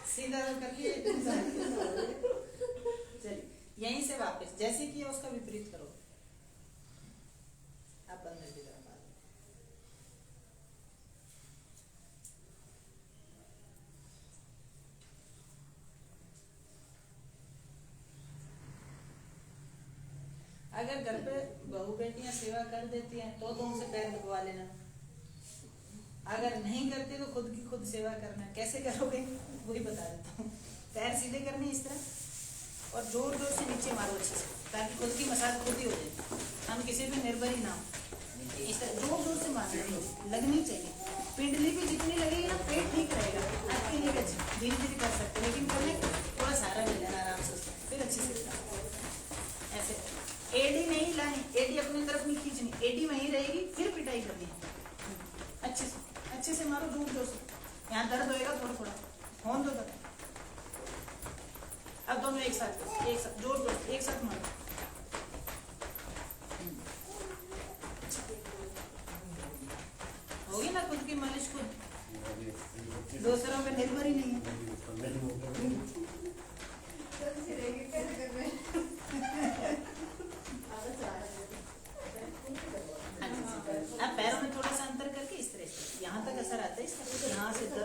सीधा तो कर लिए। चलिए यहीं से वापस जैसे किया उसका विपरीत करो। आप अंदर की तरफ आ जाओ। अगर घर पे बहू बेटियां सेवा कर देती हैं तो उनसे पैर दबवा लेना, अगर नहीं करते तो खुद की खुद सेवा करना। कैसे करोगे वही बता देता हूँ। पैर सीधे करने इस तरह और जोर जोर से नीचे मारो अच्छे से, ताकि खुद की मसाज खुद ही हो जाए, हम किसी पे निर्भर ही ना हो। इस तरह जोर जोर से मारना लगनी चाहिए। पिंडली भी जितनी लगेगी ना पेट ठीक रहेगा, आपके लिए अच्छी धीरे धीरे कर सकते, लेकिन करने थोड़ा सहारा ले लेना आराम से, फिर अच्छी से ऐसे। एडी नहीं लानी, एडी अपनी तरफ नहीं खींचनी, एडी वहीं रहेगी, फिर पिटाई करनी है अच्छे से मारो जोर जोर से। यहाँ दर्द होएगा थोड़ा थोड़ा, होने दो दर्द। अब दोनों एक साथ जोर जोर एक साथ मारो। होगी ना खुद की मालिश खुद, दूसरों पे निर्भर ही नहीं है। अब पैरों में थोड़ा सा अंतर करके इस तरह से यहाँ तक असर आता है इसका, यहाँ से दर्द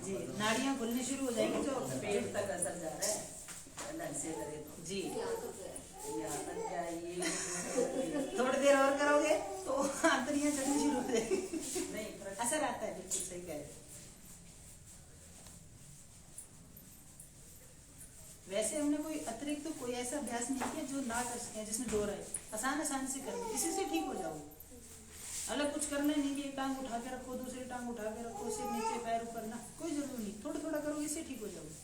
जी, नाड़ियाँ खुलनी शुरू हो जाएगी जो पेट तक असर जा रहा है ढंग से करे तो जी। यहाँ तक जाइए। थोड़ी देर और करोगे तो आंतरियाँ चलनी शुरू हो जाएगी, नहीं असर आता है, बिल्कुल सही कह रहे हैं। वैसे हमने कोई अतिरिक्त तो कोई ऐसा अभ्यास नहीं किया जो ना कर सके, जिसमें जोर है। आसान से करना, इसी से ठीक हो जाओगे। अलग कुछ करना नहीं कि एक टांग उठा के रखो, दूसरी टांग उठा के रखो, सिर नीचे पैर ऊपर, ना कोई जरूरत नहीं, थोड़ा थोड़ा करोगे इससे ठीक हो जाओगे।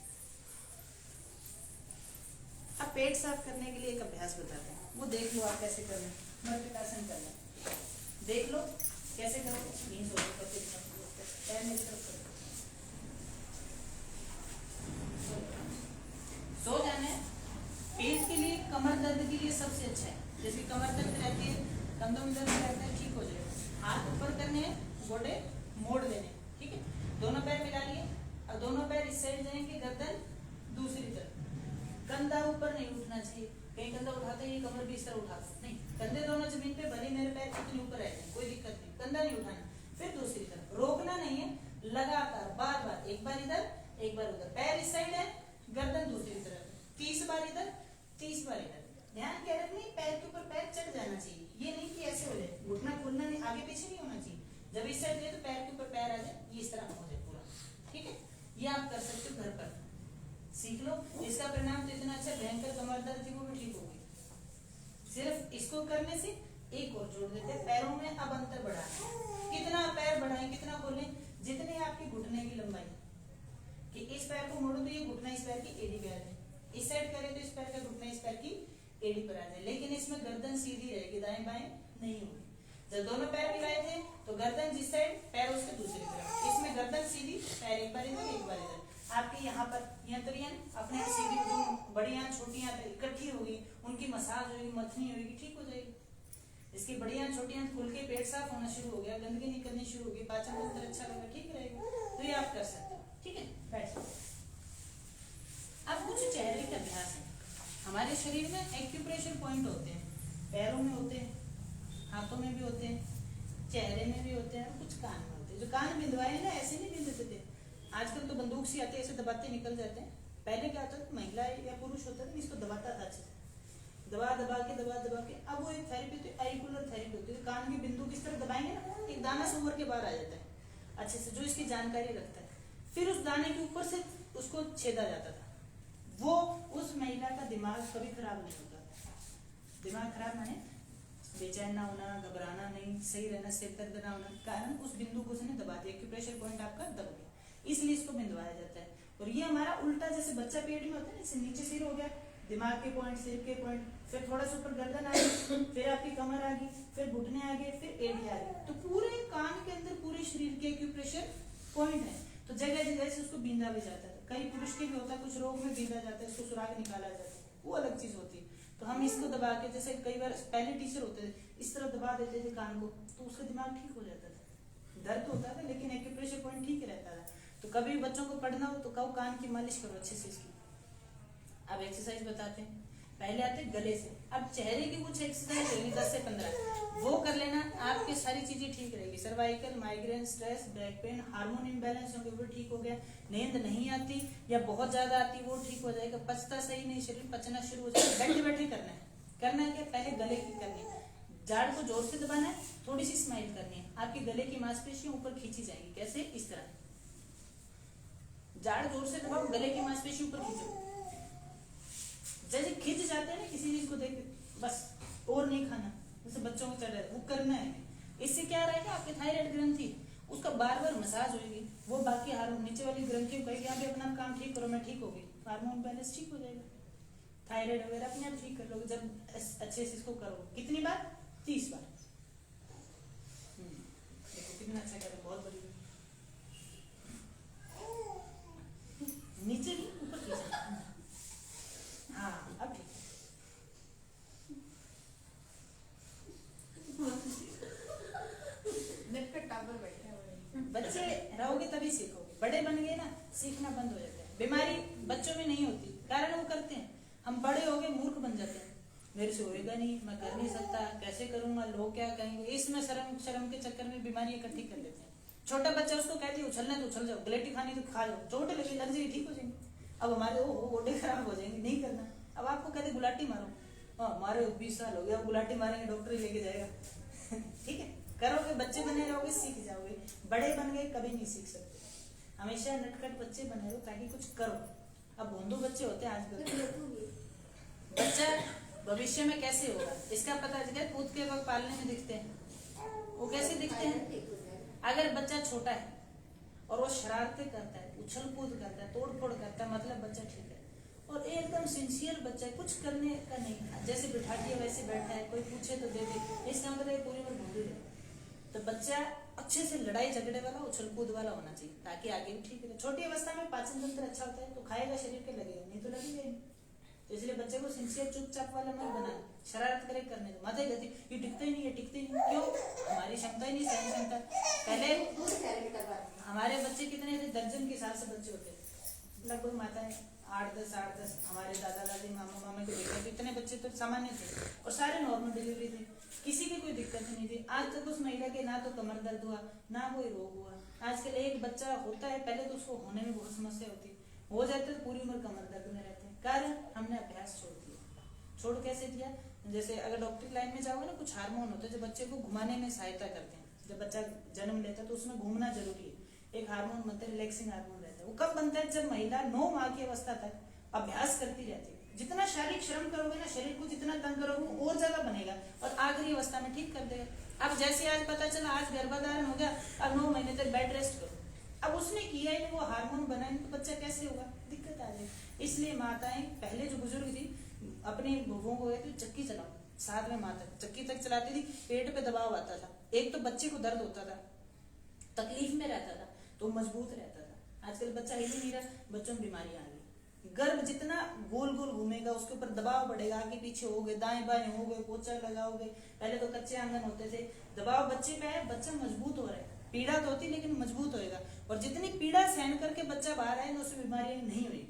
अब पेट साफ करने के लिए एक अभ्यास बताते हैं, वो देख लो आप कैसे करना है। मर्कटासन करना देख लो कैसे करोगे। नहीं सो पैर मेरी तरफ करो, सो जाना है। पेट के लिए, कमर दर्द के लिए सबसे अच्छा है, जैसे कमर दर्द रहती है, कंधों में दर्द रहता है, ठीक हो जाएगा। हाथ ऊपर करने हैं, गोडे मोड़ देने, ठीक है। दोनों पैर मिला लिए, अब दोनों पैर इस साइड जाएंगे, गर्दन दूसरी तरफ, कंधा ऊपर नहीं उठना चाहिए। कहीं कंधा उठाते हैं, ये कमर भी इस तरह उठाते नहीं, कंधे दोनों जमीन पे, भले मेरे पैर कितने ऊपर आए, कोई दिक्कत नहीं, कंधा नहीं उठाना। फिर दूसरी तरफ रोकना नहीं है, लगातार बार बार, एक बार इधर एक बार उधर, पैर इस साइड है, गर्दन दूसरी तरफ, 30 बार इधर 30 बार इधर। ध्यान क्या रखनी, पैर के ऊपर पैर चढ़ जाना चाहिए, ये नहीं कि ऐसे हो जाए, घुटना खोलना नहीं, आगे पीछे नहीं होना चाहिए। जब इस साइड गए तो पैर के ऊपर पैर आ जाए, ये इस तरह हो जाए पूरा, ठीक है। ये आप कर सकते हो, घर पर सीख लो। इसका परिणाम तो इतना अच्छा, भयंकर कमर दर्द थी वो भी ठीक हो गई। सिर्फ इसको करने से एक और जोड़ देते हैं, पैरों में अब अंतर बढ़ाना। कितना पैर बढ़ाएं, कितना खोलें, जितने आपकी घुटने की लंबाई, कि इस पैर को मोड़ो तो ये घुटना इस पैर की एडी पे आ जाए, इस साइड करें तो इस पैर का घुटना इस पैर की एडी पर आ जाए, लेकिन इसमें गर्दन सीधी रहेगी, दाएं बाएं नहीं होगी। जब दोनों पैर मिलाए थे तो गर्दन जिस साइड, पैर उसके दूसरी तरफ, इसमें गर्दन सीधी, पैर एक बार इधर एक बार इधर। आपके यहाँ पर यंत्रियां अपने सीधी, जो बड़ी आंत छोटी आंत इकट्ठी होगी, उनकी मसाज होगी, मथनी होगी, ठीक हो जाएगी। इसकी बड़ी आंत छोटी आंत खुल के पेट साफ होना शुरू हो गया, गंदगी निकलनी शुरू होगी, पाचन तंत्र अच्छा रहेगा, ठीक रहेगा। तो ये आप कर सकते हो, ठीक है। बैठ। अब कुछ चेहरे के अभ्यास है। हमारे शरीर में एक्यूप्रेशर पॉइंट होते हैं, पैरों में होते हैं, हाथों में भी होते हैं, चेहरे में भी होते हैं, और कुछ कान में होते हैं। जो कान बिंदवाए ना, ऐसे नहीं बिंदते थे, आजकल तो बंदूक सी आती है, ऐसे दबाते निकल जाते हैं। पहले क्या होता था, महिला या पुरुष होता था, इसको दबाता था अच्छे से, दबा दबा के। अब वो एक थेरेपी होती है, आइकुलर थेरेपी होती है। कान की बिंदु किस तरह दबाएंगे ना, एक दाना से उभर के बाहर आ जाता है अच्छे से, जो इसकी जानकारी रखता है। फिर उस दाने के ऊपर से उसको छेदा जाता था। वो उस महिला का दिमाग कभी खराब नहीं होता था। दिमाग खराब माने बेचैन ना होना, घबराना नहीं, सही रहना, सिर दर्द ना होना, कारण उस बिंदु को उसने दबा दिया, एक्यूप्रेशर पॉइंट आपका दब गया। इसलिए इसको बिंदवाया जाता है। और ये हमारा उल्टा, जैसे बच्चा पेट में होता है, जैसे नीचे सिर हो गया, दिमाग के पॉइंट, सिर के पॉइंट, फिर थोड़ा सा ऊपर गर्दन आ गई, फिर आपकी कमर आ गई, फिर घुटने आ गए, फिर एड़ी आ गई। तो पूरे कान के अंदर पूरे शरीर के एक्यूप्रेशर पॉइंट है। तो जगह जगह से उसको बींदा भी जाता है। कई पुरुष के भी होता है, कुछ रोग में बींदा जाता है, उसको सुराग निकाला जाता है, वो अलग चीज होती है। तो हम इसको दबा के, जैसे कई बार पहले टीचर होते थे, इस तरह दबा देते थे कान को, तो उसका दिमाग ठीक हो जाता था। दर्द होता था लेकिन एक्यूप्रेशर पॉइंट ठीक रहता था। तो कभी बच्चों को पढ़ना हो तो कहो कान की मालिश करो अच्छे से इसकी। अब एक्सरसाइज बताते हैं। पहले आते गले से, अब चेहरे की कुछ एक्सरसाइज होगी 10 से 15, वो कर लेना, आपकी सारी चीजें ठीक रहेगी। Cervical, migraine, stress, back pain, hormone imbalance होंगे वो ठीक हो गया। नींद नहीं आती या बहुत ज्यादा आती वो ठीक हो जाएगा। पचता सही नहीं, शरीर पचना शुरू हो जाएगा। बैठे बैठे करना है क्या, पहले गले की करनी है, जाड़ को जोर से दबाना है, थोड़ी सी स्माइल करनी है, आपकी गले की मांसपेशियां ऊपर खींची जाएंगी। कैसे, इस तरह जाड़ जोर से दबाओ, गले की मांसपेशी ऊपर खींचो। जैसे खिंच जाते हैं ना किसी चीज को देख, बस और नहीं खाना, जैसे बच्चों को चल रहा है वो करना है। इससे क्या रहेगा, आपकी थायराइड ग्रंथि उसका बार बार मसाज होगी, वो बाकी हार्मोन नीचे वाली ग्रंथियों कहेगी आप अपना काम ठीक करो, मैं ठीक होगी, हार्मोन बैलेंस ठीक हो जाएगा। थायराइड वगैरह अपने आप ठीक कर लोगे जब अच्छे से इसको करो। कितनी बार, 30 बार। देखो कितना अच्छा करें, बहुत बढ़िया। नीचे भी ऊपर खींचना, हाँ अब ठीक। बच्चे रहोगे तभी सीखोगे, बड़े बन गए ना सीखना बंद हो जाता है। बीमारी बच्चों में नहीं होती, कारण वो करते हैं। हम बड़े हो गए मूर्ख बन जाते हैं, मेरे से होएगा नहीं, मैं कर नहीं सकता, कैसे करूंगा, लोग क्या कहेंगे, इसमें शर्म के चक्कर में बीमारी इकट्ठी कर लेते हैं। छोटा बच्चा उसको कहती है उछलना है तो उछल जाओ, गलेटी खानी तो खा जाओ, चोट लगी लग जाएगी ठीक हो जाएंगे। अब हमारे गोडे खराब हो जाएंगे, नहीं करना। अब आपको कहते गुलाटी मारो, हाँ मारे 20 साल हो गया, अब गुलाटी मारेंगे डॉक्टर ही लेके जाएगा। ठीक है, करोगे बच्चे बने रहोगे सीख जाओगे। बड़े बन गए कभी नहीं सीख सकते, हमेशा नटखट बच्चे बने रहो ताकि कुछ करो। अब भोंदू बच्चे होते हैं आजकल, बच्चा भविष्य में कैसे होगा इसका पता चले कूद के वक्त पालने में दिखते हैं। वो कैसे दिखते हैं, अगर बच्चा छोटा है और वो शरारतें करता है, उछल कूद करता है, तोड़ फोड़ करता है, मतलब बच्चा ठीक है। और एकदम सिंसियर बच्चा है, कुछ करने का नहीं, जैसे बिठा दिया वैसे बैठा है, कोई पूछे तो दे दे, इसका मतलब पूरी उम्र भोंदू है। तो बच्चा अच्छे से लड़ाई झगड़े वाला, उछल कूद वाला होना चाहिए ताकि आगे भी ठीक है। छोटी अवस्था में पाचन तंत्र अच्छा होता है तो खाएगा, शरीर के लगेगा, नहीं तो लगेगा नहीं। तो इसलिए बच्चे को सिंसियर चुपचाप वाला मत बनाना, शरारत करे करने दो, माता गति ये टिकते ही नहीं, ये टिकते ही नहीं, क्यों, हमारी क्षमता ही नहीं, सहन क्षमता। पहले हमारे बच्चे कितने थे, दर्जन के हिसाब से बच्चे होते थे, लगभग माता है 8-10 हमारे दादा दादी मामा मामा के बेटे, इतने बच्चे तो सामान्य थे और सारे नॉर्मल डिलीवरी थे, किसी की कोई दिक्कत नहीं थी। आज तक उस महिला के ना तो कमर दर्द हुआ ना कोई रोग हुआ। आजकल एक बच्चा होता है, पहले तो उसको होने में बहुत समस्या होती, हो जाते तो पूरी उम्र कमर दर्द में रहते हैं। कारण हमने अभ्यास छोड़ दिया। छोड़ कैसे दिया, जैसे अगर डॉक्टरी लाइन में जाओगे ना, कुछ हार्मोन होते हैं जो बच्चे को घुमाने में सहायता करते हैं। जब बच्चा जन्म लेता है तो उसमें घूमना जरूरी है। एक हार्मोन बनता है रिलैक्सिंग हार्मोन रहता है, वो कब बनता है, जब महिला 9 माह की अवस्था तक अभ्यास करती रहती है। जितना शारीरिक श्रम करोगे ना, शरीर को जितना तंग करोगे और ज्यादा बनेगा और आखिरी अवस्था में ठीक कर देगा। अब जैसे आज पता चला आज गर्भाधारण हो गया, अब 9 महीने तक बेड रेस्ट करो, अब उसने किया ही वो हार्मोन बना नहीं तो बच्चा कैसे होगा, दिक्कत आ जाएगी। इसलिए माताएं पहले जो बुजुर्ग थी अपनी बहुओं को कहती चक्की चलाओ, साथ में माता चक्की तक चलाती थी, पेट पे दबाव आता था, एक तो बच्चे को दर्द होता था, तकलीफ में रहता था तो मजबूत रहता था। आजकल बच्चा हिल ही नहीं रहा, बच्चों में बीमारियां आ गई। गर्भ जितना गोल गोल घूमेगा उसके ऊपर दबाव बढ़ेगा, आगे पीछे हो गए, दाएं बाएं हो गए, पोछा लगाओगे, पहले तो कच्चे आंगन होते थे, दबाव बच्चे पे है, बच्चा मजबूत हो रहा है। पीड़ा तो होती लेकिन मजबूत होएगा, और जितनी पीड़ा सहन करके बच्चा बाहर आएगा उससे बीमारियां नहीं होगी।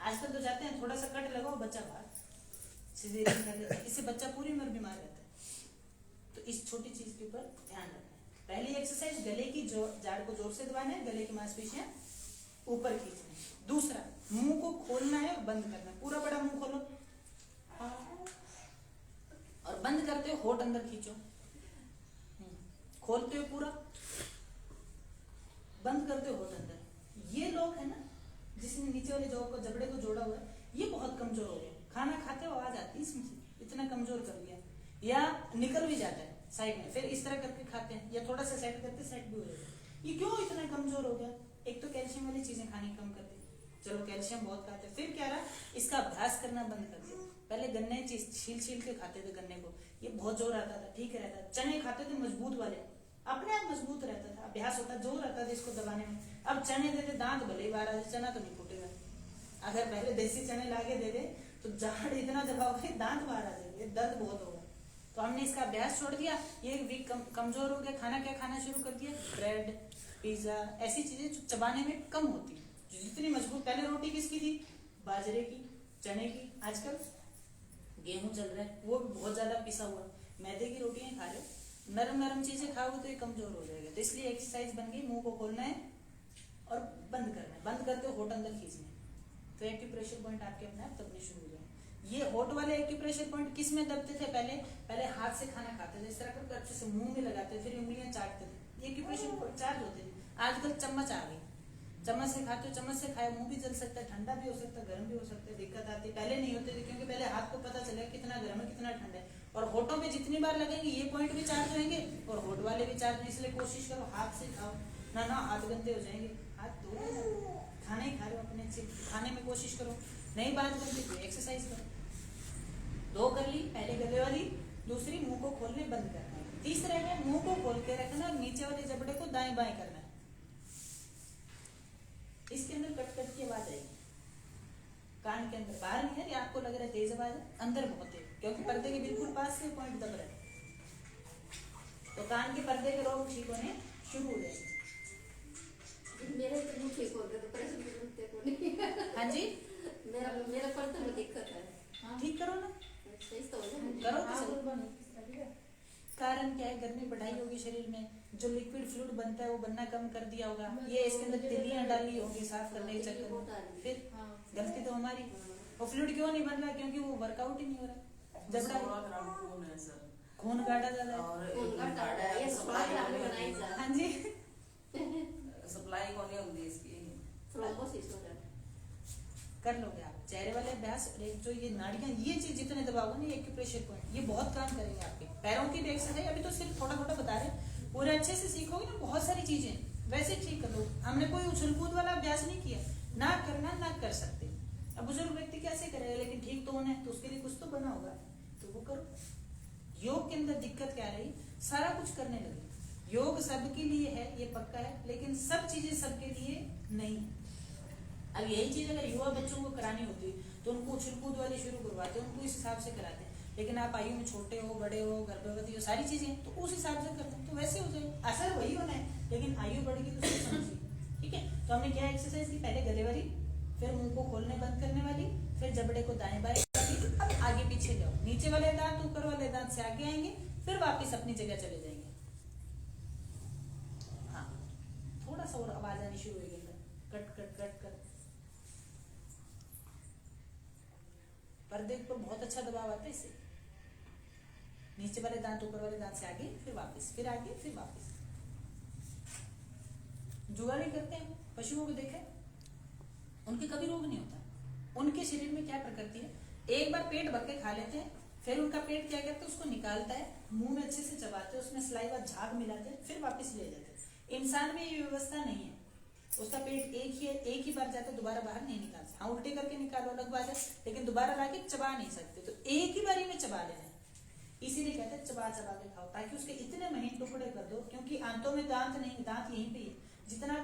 आजकल तो जाते हैं थोड़ा सा कट लगाओ बच्चा बाहर, सिजेरियन कर लेते हैं, इससे बच्चा पूरी उम्र बीमार रहता है। तो इस छोटी चीज के ऊपर ध्यान रखना है। पहली एक्सरसाइज गले की जाड़ को जोर से दबाना है, गले की मांसपेशियां ऊपर खींचना है। दूसरा मुंह को खोलना है और बंद करना है, पूरा बड़ा मुंह खोलो और बंद करते हो होठ अंदर खींचो, खोलते हो पूरा, बंद करते हो होठ अंदर। ये लोग है ना जिसने नीचे वाले जॉब को जबड़े को जोड़ा हुआ है, ये बहुत कमजोर हो गए। खाना खाते हो आवाज आती है इसमें से, इतना कमजोर कर दिया, या निकल भी जाता है साइड में, फिर इस तरह करके खाते हैं या थोड़ा सा सेट करते सेट भी हो जाता है। ये क्यों इतना कमजोर हो गया, एक तो कैल्शियम वाली चीजें खानी कम कर दी, चलो कैल्शियम बहुत खाते हैं। फिर क्या रहा, इसका अभ्यास करना बंद कर दिया। पहले गन्ने छील के खाते थे गन्ने को, ये बहुत जोर आता था, ठीक रहता। चने खाते थे मजबूत वाले, अपने आप मजबूत रहता था, अभ्यास होता, जोर आता था इसको दबाने में। अब चने देते, दांत भले ही बाहर आ जाए, चना तो नहीं फूटेगा। अगर पहले देसी चने लाके दे दे तो झाड़ इतना दबाओगे दांत बाहर आ जाएंगे, दर्द बहुत होगा। तो हमने इसका अभ्यास छोड़ दिया, ये वीक कमजोर हो गया। खाना क्या खाना शुरू कर दिया, ब्रेड, पिज्जा, ऐसी चीजें जो चबाने में कम होती है, जो जितनी मजबूत। पहले रोटी किसकी थी, बाजरे की, चने की। आजकल गेहूं चल रहा है, वो भी बहुत ज्यादा पिसा हुआ। मैदे की रोटियां खा रहे हो, नरम नरम चीजें खाओगे तो ये कमजोर हो जाएगा। तो इसलिए एक्सरसाइज बन गई, मुंह को खोलना है और बंद करना है, बंद करते हो होठ अंदर खींचना है। तो एक्यूप्रेशर पॉइंट आपके अपने आप दबने शुरू हो जाए। ये होठ वाले एक्यूप्रेशर पॉइंट किस में दबते थे, पहले हाथ से खाना खाते थे, इस तरह करके अच्छे से मुंह में लगाते, फिर उंगलियां चाटते थे, ये एक्यूप्रेशर पॉइंट चार्ज होते थे। आजकल चम्मच आ गई, चम्मच से खाते हो, चम्मच से खाए मुंह भी जल सकता है, ठंडा भी हो सकता है, गर्म भी हो सकता है, दिक्कत आती है। पहले नहीं होते थे, क्योंकि पहले हाथ को पता चलेगा कितना गर्म है कितना ठंडा है। और होठों पे जितनी बार लगेंगे ये पॉइंट भी चार्ज होंगे और होठ वाले भी चार्ज। इसलिए कोशिश करो हाथ से खाओ, ना हाथ गंदे हो जाएंगे, हाथ धो लो। खाना ही खा रहे हो अपने अच्छे खाने में कोशिश करो। नहीं बात करती तो एक्सरसाइज करो। दो कर ली, पहले गले वाली, दूसरी मुंह को खोलने बंद करना है। तीसरा है मुंह को खोल के रखना और नीचे वाले जबड़े को दाएं बाएं करना है। इसके अंदर कट कट की आवाज आएगी, कान के अंदर, बाहर नहीं है। ये आपको लग रहा है तेज आवाज है, अंदर बहुत है, क्योंकि पर्दे के बिल्कुल पास से पॉइंट दब रहा है। तो कान के पर्दे के रोग ठीक होने शुरू हो जाएंगे। मेरे तो मुंह ठीक हो गया, तो प्रेशर भी बनते को नहीं। हाँ जी, मेरा पर्दे में दिक्कत है। ठीक करो ना, सही तो हो जाए। करो तो सही। कारण क्या है, गर्मी बढ़ाई होगी शरीर में, जो लिक्विड फ्लूइड बनता है वो बनना कम कर दिया होगा। ये इसके अंदर तिलियां डाली होगी साफ करने के चक्कर में, फिर गलती तो हमारी। वो फ्लूइड क्यों नहीं बन रहा, क्योंकि वो वर्कआउट ही नहीं हो रहा। जबड़ा खून गाढ़ा ज्यादा है। हाँ जी, सप्लाई कौन होती है इसकी, थ्रोम्बोसिस हो जाता है। कर लोगे आप चेहरे वाले अभ्यास। और एक जो ये नाड़ियां, ये चीज जितने दबाओगे ना, एक्यूप्रेशर पॉइंट, ये बहुत काम करेंगे आपके। पैरों की भी एक्सरसाइज अभी तो सिर्फ थोड़ा थोड़ा बता रहे, पूरे अच्छे से सीखोगे ना बहुत सारी चीजें वैसे ठीक कर लो। हमने कोई उछल कूद वाला अभ्यास नहीं किया, ना करना ना कर सकते। अब बुजुर्ग व्यक्ति कैसे करेगा, लेकिन ठीक तो होना है, तो उसके लिए कुछ तो बना होगा, तो वो करो। योग के अंदर दिक्कत क्या रही, सारा कुछ करने लगे। योग सबके लिए है, ये पक्का है, लेकिन सब चीजें सबके लिए नहीं है। अब यही चीज अगर युवा बच्चों को करानी होती तो उनको उछल कूद वाली शुरू करवाते, उनको इस हिसाब से कराते। लेकिन आप आयु में छोटे हो, बड़े हो, गर्भवती हो, सारी चीजें तो उस हिसाब से करते हैं, तो वैसे हो जाए। असर वही होना है, लेकिन आयु बढ़ेगी तो उसको समझिए। ठीक है, तो हमने क्या एक्सरसाइज की, पहले गले वाली, फिर मुंह को खोलने बंद करने वाली, फिर जबड़े को दाएं बाएं। अब आगे पीछे जाओ, नीचे वाले दांत ऊपर वाले दांत से आगे आएंगे, फिर वापिस अपनी जगह चले जाएंगे। हाँ, थोड़ा सा और आवाज आनी शुरू होगी, कट कट कट कट। पर्दे पर बहुत अच्छा दबाव आता है इससे। नीचे वाले दांत ऊपर वाले दांत से आगे, फिर वापस, फिर आगे, फिर वापस। जुगाड़ी करते हैं, पशुओं को देखें, उनके कभी रोग नहीं होता। उनके शरीर में क्या प्रकृति है, एक बार पेट भर के खा लेते हैं, फिर उनका पेट क्या करता है, उसको निकालता है, मुंह में अच्छे से चबाते हैं, उसमें सलाइवा झाग मिलाते हैं, फिर वापस ले जाते हैं। इंसान में ये व्यवस्था नहीं है, उसका पेट एक ही बार जाता है, दोबारा बाहर नहीं निकाल सकते। हाँ, उल्टे करके निकालो अलग बात है, लेकिन दोबारा लाके चबा नहीं सकते। तो एक ही बारी में चबा लेना है, इसीलिए कहते हैं चबा चबा के खाओ, ताकि उसके इतने महीन टुकड़े कर दो, क्योंकि आंतों में दांत नहीं, दांत यहीं पे है। जितना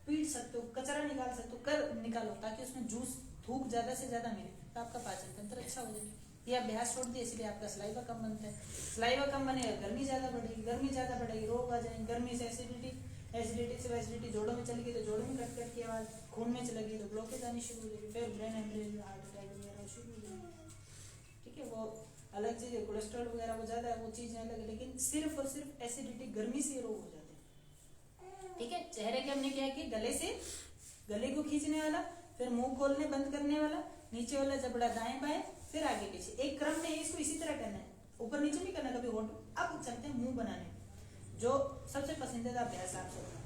पीट सकते हो, कचरा निकाल सकते हो, कर निकालो, ताकि उसमें जूस थूक ज्यादा से ज्यादा मिले, तो आपका पाचन तंत्र अच्छा हो जाएगा। ये अभ्यास छोड़ दिया, इसलिए आपका सलाइवा कम बनता है। सलाइवा कम बनेगा, गर्मी ज्यादा बढ़ेगी, गर्मी ज्यादा बढ़ेगी, रोग आ जाएंगे। गर्मी से एसिडिटी, एसिडिटी से एसिडिटी जोड़ों में चली गई तो जोड़ों में कट कट की आवाज, खून में चलेगी तो ब्लॉकेज आनी शुरू हो जाएगी, फिर ब्रेन हेमरेज, हार्ट अटैक वगैरह शुरू हो जाएगी। ठीक है, वो अलग चीज है, कोलेस्ट्रॉल वगैरह वो ज्यादा है, वो चीजें अलग है, लेकिन सिर्फ और सिर्फ एसिडिटी, गर्मी से रोग हो जाते हैं। ठीक है, चेहरे के हमने क्या है कि गले से, गले को खींचने वाला, फिर मुंह खोलने बंद करने वाला, नीचे वाला जबड़ा दाएं बाएं, फिर आगे पीछे, एक क्रम में इसको इसी तरह करना है, ऊपर नीचे नहीं करना कभी होठ। अब चलते हैं मुंह बनाने, जो सबसे पसंदीदा अभ्यास आप सबका।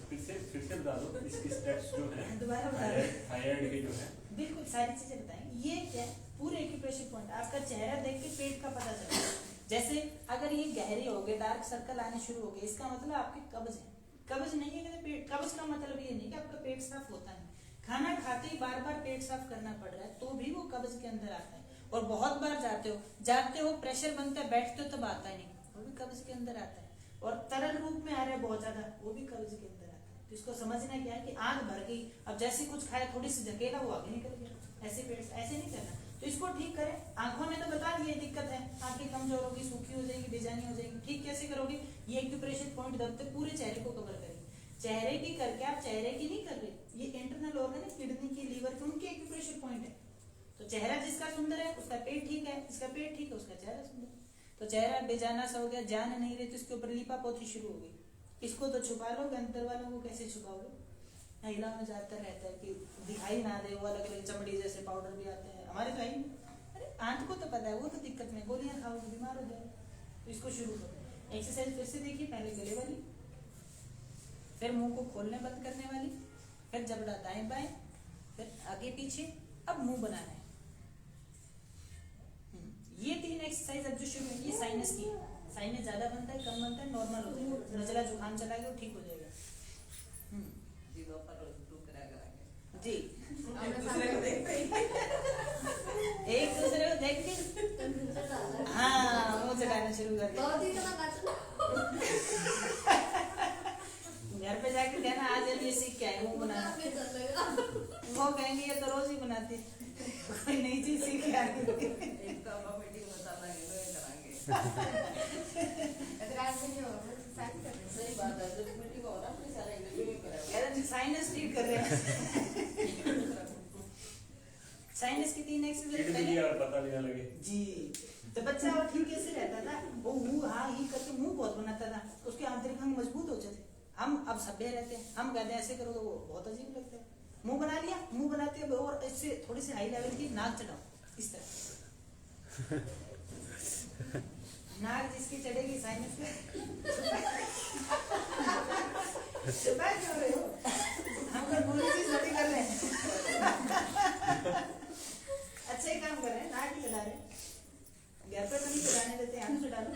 फिर से बता दो इसकी स्टेप्स जो है, दोबारा बता दो। थायराइड की जो है, बिल्कुल सारी चीजें बताएंगे। ये क्या है, पूरे एक्यूप्रेशर पॉइंट, आपका चेहरा देख के पेट का पता चलता है। जैसे अगर ये गहरे हो गए, डार्क सर्कल आने शुरू हो गए, इसका मतलब आपकी कब्ज है। कब्ज नहीं है कहते पेट, कब्ज का मतलब ये नहीं कि आपका पेट साफ होता नहीं, खाना खाते ही बार बार पेट साफ करना पड़ रहा है तो भी वो कब्ज के अंदर आता है। और बहुत बार जाते हो प्रेशर बनता है, बैठते हो तब आता है नहीं, वो भी कब्ज के अंदर आता है। और तरल रूप में आ रहा है बहुत ज्यादा, वो भी कब्ज के अंदर आता है। तो इसको समझना क्या है कि आंख भर गई, अब जैसे कुछ खाए थोड़ी सी धकेला वो आगे निकल गया, ऐसे पेट ऐसे नहीं करना। तो इसको ठीक करें। आंखों में तो बता दिए दिक्कत है, आंखें कमजोर होगी, सूखी हो जाएगी, बेजानी हो जाएगी। ठीक कैसे करोगे? ये एक्यूप्रेशर पॉइंट दबते पूरे चेहरे को कवर करेंगे। चेहरे की करके आप चेहरे की नहीं कर रहे, ये इंटरनल ऑर्गन है, किडनी की, लीवर की, उनके एक्यूप्रेशर पॉइंट है। तो चेहरा जिसका सुंदर है उसका पेट ठीक है, जिसका पेट ठीक है उसका चेहरा सुंदर। तो चेहरा बेजाना सा हो गया, जान नहीं रही तो इसके ऊपर लीपा पोथी शुरू हो गई। इसको तो छुपा लो, अंदर वालों को कैसे छुपाओगे? महिला में ज्यादातर रहता है कि दिखाई ना दे, वो अलग अलग चमड़ी जैसे पाउडर भी आते हैं, हमारे तो आई। अरे आंट को तो पता है, वो तो दिक्कत में गोलियां खाओगे बीमार हो जाए। तो इसको शुरू करो। एक्सरसाइज फिर से देखिए, पहले गले वाली, फिर मुंह को खोलने बंद करने वाली, फिर जबड़ा दाएं बाएं, फिर आगे पीछे। अब मुंह बनाना है। ये 3 एक्सरसाइज अब जो शुरू है, ये साइनस की। साइनस ज्यादा बनता है, कम बनता है, नॉर्मल होता है। नजला जुकाम चला गया, ठीक हो जाएगा। जी एक दूसरे को देखते ही एक दूसरे को देख के हाँ मुंह चढ़ाना शुरू कर दिया। घर पे जाके कहना आज ये सीख के आए मुंह बनाना। वो कहेंगे ये तो रोज ही बनाती, कोई नई चीज सीख के आई। एक तो अब मीटिंग बताना है तो कराएंगे। सही बात है, जब मीटिंग हो रहा है सारा इंटरव्यू में कराएंगे। साइनस ठीक कर रहे हैं। साइनस की 3 एक्सरसाइज पहले पता नहीं लगे जी। तो बच्चा और ठीक कैसे रहता था, वो मुंह हाँ ही करके मुंह बहुत बनाता था, उसके आंतरिक अंग मजबूत होते थे। हम अब सभ्य रहते हैं, हम कहते हैं ऐसे करो तो वो बहुत अजीब लगता है। मुंह बना लिया, मुंह बनाते हैं और इससे थोड़ी सी हाई लेवल की नाक चढ़ाओ इस तरह। नाक जिसकी चढ़ेगी साइनस में छुपा क्यों रहे हो? हम तो पूरी चीज छोटी कर रहे हैं। अच्छा ही काम कर रहे हैं, नाक ही चढ़ा रहे हैं। घर पे तो नहीं चढ़ाने देते, यहाँ चढ़ा लो।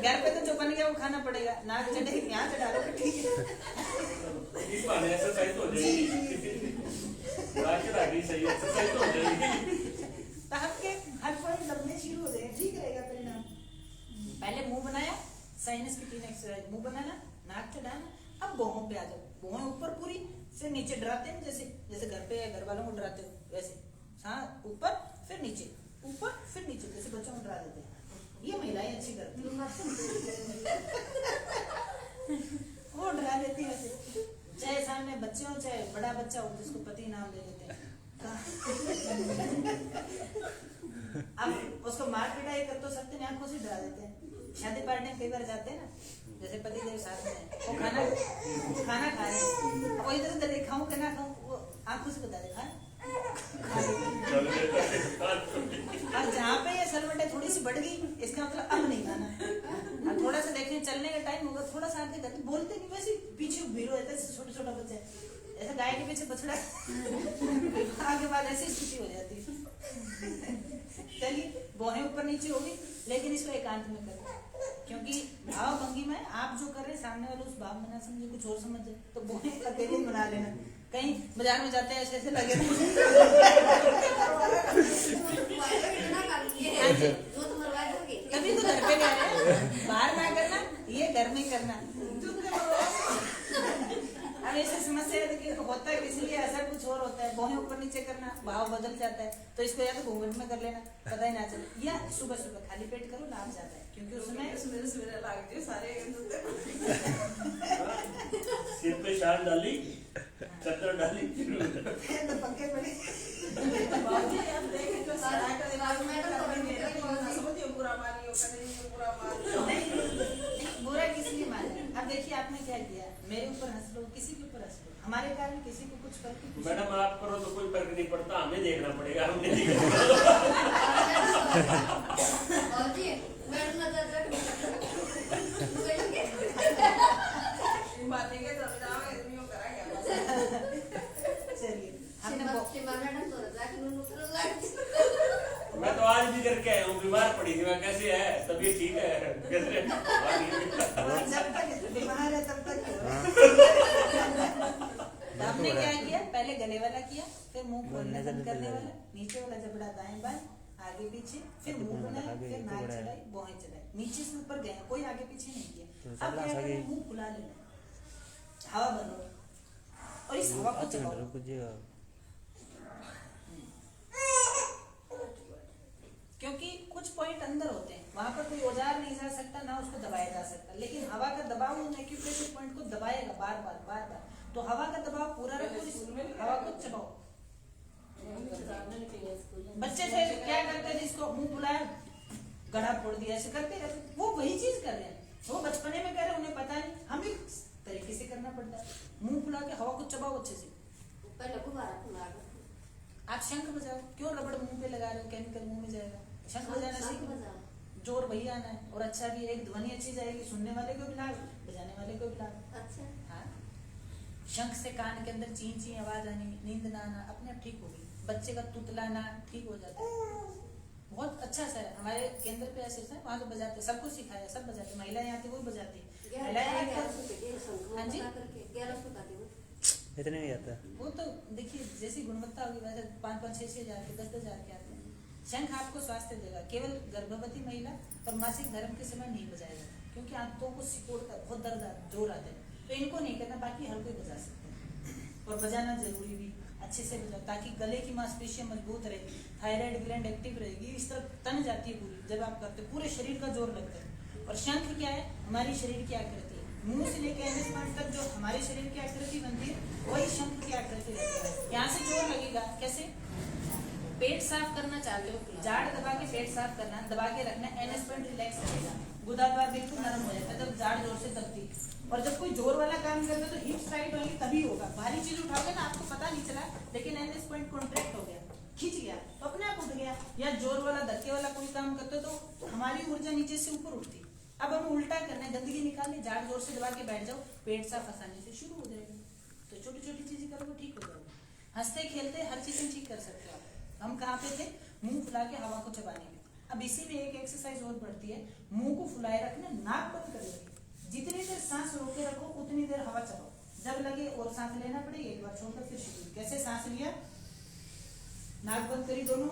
घर पे तो जो बन गया वो खाना पड़ेगा, नाक चढ़ेगी यहाँ चढ़ा लो, ठीक है। इस बहाने एक्सरसाइज हो जाएगी। नाक चढ़ा के सही एक्सरसाइज हो जाएगी। तो आपके हर पॉइंट दबने शुरू हो जाएगा, ठीक रहेगा परिणाम। पहले मुंह बनाया, साइनस की 3 एक्सरसाइज, मुंह बनाना, नाक चढ़ाना। अब भौहों पे आ जाओ, भौहें ऊपर पूरी से नीचे डराते हैं, जैसे घर पे घर वालों को डराते हो वैसे। हाँ ऊपर फिर नीचे, ऊपर फिर नीचे, जैसे बच्चों को डरा देते हैं। ये महिलाएं अच्छी करती हैं, वो डरा देती है वैसे। चाहे सामने बच्चे हो चाहे बड़ा बच्चा हो, जिसको पति नाम दे देते हैं। अब उसको मार पिटाई कर तो सकते हैं, आंखों से डरा देते हैं। शादी पार्टी में कई बार जाते हैं ना, जैसे पति देव साथ में वो खाना खा रहे हैं, वो इधर उधर खाऊं कि ना खाऊं, वो आंखों से बता दे खा। और जहाँ पे ये सलवटें थोड़ी सी बढ़ गई, इसका मतलब अब नहीं खाना। अब थोड़ा सा देखें, चलने का टाइम होगा, थोड़ा सा आगे करते, बोलते नहीं, वैसे पीछे भीड़ हो जाता है, छोटा छोटा बच्चा है ऐसा गाय के पीछे बछड़ा आगे बाद ऐसी स्थिति हो जाती है। चलिए भौहें ऊपर नीचे होगी, लेकिन इसको एकांत में करें, क्योंकि भाव भंगी में आप जो कर रहे हैं सामने वाले उस भाव में ना समझे, कुछ और समझ जाए। तो भौहें अकेले बना लेना। कहीं बाजार में जाते हैं ऐसे ऐसे लगे तभी तो घर पे ले रहे हैं, बाहर ना करना, ये घर में करना। अब ऐसे समस्या होता है, इसलिए असर कुछ और होता है। भौहें ऊपर नीचे करना, भाव बदल जाता है, तो इसको या तो घूंघट में कर लेना, पता ही ना चले, या सुबह सुबह खाली पेट करो, लाभ जाता है, क्योंकि उसमें सवेरे लाग गए सारे सिर पे शाल डाली, चद्दर डाली, तो पंखे पड़े। बाबूजी आप देखें जो सारा का दिमाग में तो मेरा नहीं समझिए, बुरा मानियो करेंगे, बुरा मानियो नहीं, बुरा किसी ने माना। अब देखिए आपने क्या किया, मेरे ऊपर हंस लो, किसी के ऊपर हंस लो, हमारे कारण किसी को कुछ फर्क नहीं। मैडम आप करो तो कोई फर्क नहीं पड़ता, हमें देखना पड़ेगा, हमने मानेंगे तो जाओ इतनियों कराएंगे। चलिए हमने मैं तो आज भी करके आया हूँ, बीमार पड़ी थी मैं, कैसे है तबीयत ठीक है? कैसे हवा नहीं है। वो जब तक बीमार है तब तक तो हमने क्या किया, पहले गले वाला किया, फिर मुंह खोलने बंद करने वाला, नीचे वाला जबड़ा दाएं बाएं, आगे पीछे, फिर मुंह बनाया, फिर नाक चढ़ाई, भौहें चढ़ाई, नीचे से ऊपर गए, कोई आगे पीछे नहीं किया। अब क्या करना, मुंह खुला लेना, हवा भरो और इस हवा को चबाओ, क्योंकि कुछ पॉइंट अंदर होते हैं, वहां पर कोई औजार नहीं जा सकता, ना उसको दबाया जा सकता, लेकिन हवा का दबाव उन एक्यूप्रेशर पॉइंट को दबाएगा बार बार। तो हवा का दबाव पूरा रखो, इस हवा को चबाओ। बच्चे थे क्या करते थे, इसको मुंह बुलाया, गड़ा फोड़ दिया, ऐसे करते रहते, वो वही चीज कर रहे हैं, वो बचपने में कर रहे, उन्हें पता नहीं, हमें तरीके से करना पड़ता है। मुंह फुला के हवा को चबाओ अच्छे से। आप शंख बजाओ, क्यों रबड़ मुंह पे लगा रहे हो, केमिकल मुंह में जाएगा। शंख बजाना सीखो, जोर वही आना है, और अच्छा भी, एक ध्वनि अच्छी जाएगी, सुनने वाले को भी लाभ, बजाने वाले को भी लाभ। अच्छा हाँ, शंख से कान के अंदर ची ची आवाज आनी, नींद ना आना अपने आप ठीक होगी। बच्चे का तुतलाना ठीक हो जाता है, बहुत अच्छा सा है। हमारे केंद्र पे ऐसे है, वहाँ तो बजाते, सबको सिखाया, सब बजाते, महिलाएं आती वो बजाती, हाँ जी इतने नहीं आता। वो तो देखिए जैसी गुणवत्ता होगी वैसे 5-5, 6-6 हजार के 10-10 हजार के आते हैं। शंख आपको स्वास्थ्य देगा, केवल गर्भवती महिला और मासिक धर्म के समय नहीं बजाया जाता, क्योंकि आंतों को सिकोड़ता है, बहुत दर्द जोर आता है, तो इनको नहीं करना, बाकी हर कोई बजा सकते हैं। और बजाना जरूरी भी, अच्छे से बजाओ ताकि गले की मांसपेशियां मजबूत रहेगी, थायराइड ग्लैंड एक्टिव रहेगी, इस तरह तन जाती है पूरी जब आप करते, पूरे शरीर का जोर लगता है। और शंख क्या है, हमारी शरीर की आकृति है, मुंह से लेकर एनएस पॉइंट तक जो हमारे शरीर की आकृति बनती है वही शंख की आकृति रहती है। यहाँ से जोर लगेगा कैसे, पेट साफ करना चाहते हो, जाड़ दबा के पेट साफ करना, दबा के रखना, एनएस पॉइंट रिलैक्स रहेगा, गुदाद्वार बिल्कुल नरम हो जाता है जब जाड़ जोर से दबती। और जब कोई जोर वाला काम करता है तो हिप्स टाइट होंगी, तभी होगा। भारी चीज उठाओगे ना, आपको पता नहीं चला, लेकिन एनएस पॉइंट कॉन्ट्रैक्ट हो गया, खिंच गया तो अपने आप उठ गया। या जोर वाला धक्के वाला कोई काम करते तो हमारी ऊर्जा नीचे से ऊपर उठती। अब हम उल्टा करना है, गंदगी निकालनी, जाड़ जोर से दबा के बैठ जाओ, पेट साफ आसानी से शुरू हो जाएगा। तो छोटी छोटी चीजें करोगे ठीक हो जाएगा। हंसते खेलते हर चीज ठीक कर सकते हो आप। हम कहाँ पे थे, मुंह फुला के हवा को चबाने में। अब इसी में एक एक्सरसाइज और बढ़ती है, मुंह को फुलाए रखना, नाक बंद कर लेंगे, जितनी देर सांस रोके रखो उतनी देर हवा चबाओ, जब लगे और सांस लेना पड़े एक बार छोड़कर फिर शुरू। कैसे, सांस लिया, नाक बंद करी दोनों,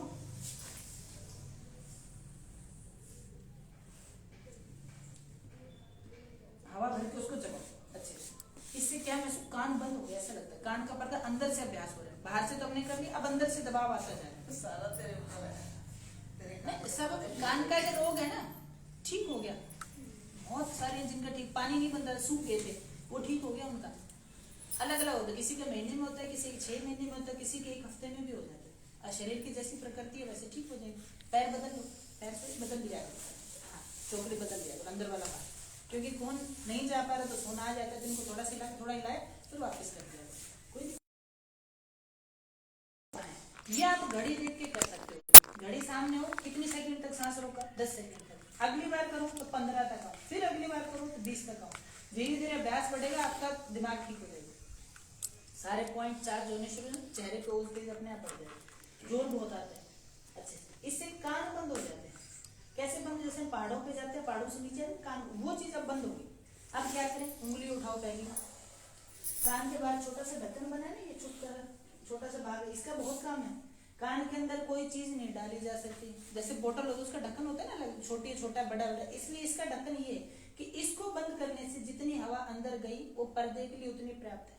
हवा भर के उसको चबाओ अच्छे से। इससे क्या महसूस, कान बंद हो गया ऐसा लगता है, कान का पर्दा अंदर से अभ्यास हो रहा है, बाहर से तो हमने कर लिया, अब अंदर से दबाव आता जाए। सारा तेरे ऊपर है, सब कान का जो रोग है ना ठीक हो गया, बहुत सारे जिनका ठीक, पानी नहीं बनता सूख गए थे वो ठीक हो गया उनका। अलग अलग होता है, किसी के महीने में होता है, किसी के 6 महीने में होता है, किसी के 1 हफ्ते में भी हो जाता है। और शरीर की जैसी प्रकृति है वैसे ठीक हो जाएगी। पैर बदल लो, पैर से बदल दिया, हाँ चोकड़ी बदल दिया अंदर वाला पार्ट, क्योंकि कौन नहीं जा पा रहा तो सोना आ जाता है, जिनको थोड़ा सा थोड़ा हिलाए फिर वापस कर दिया। कोई ये आप घड़ी देख के कर सकते हो, घड़ी सामने हो, कितने सेकंड तक सांस रोका, 10 सेकंड तक, अगली बार करो तो 15 तक आओ, फिर अगली बार करो तो 20 तक आओ। धीरे धीरे अभ्यास बढ़ेगा, आपका दिमाग ठीक हो जाएगा, सारे पॉइंट चार्ज होने शुरू हो, चेहरे पे उस तेज अपने आप बढ़ जाएगा, जोर बहुत आता है अच्छे से। इससे कान बंद हो जाते हैं, कैसे बंद, जैसे पहाड़ों पे जाते हैं, पहाड़ों से नीचे कान, वो चीज अब बंद होगी। अब क्या करें, उंगली उठाओ पहले, कान के बाहर छोटा सा ढक्कन बना है, ये छुप कर छोटा सा भाग है, इसका बहुत काम है। कान के अंदर कोई चीज नहीं डाली जा सकती, जैसे बोतल होता है उसका ढक्कन होता है ना, छोटी छोटा बड़ा बड़ा, इसलिए इसका ढक्कन ये कि इसको बंद करने से जितनी हवा अंदर गई वो पर्दे के लिए उतनी पर्याप्त है,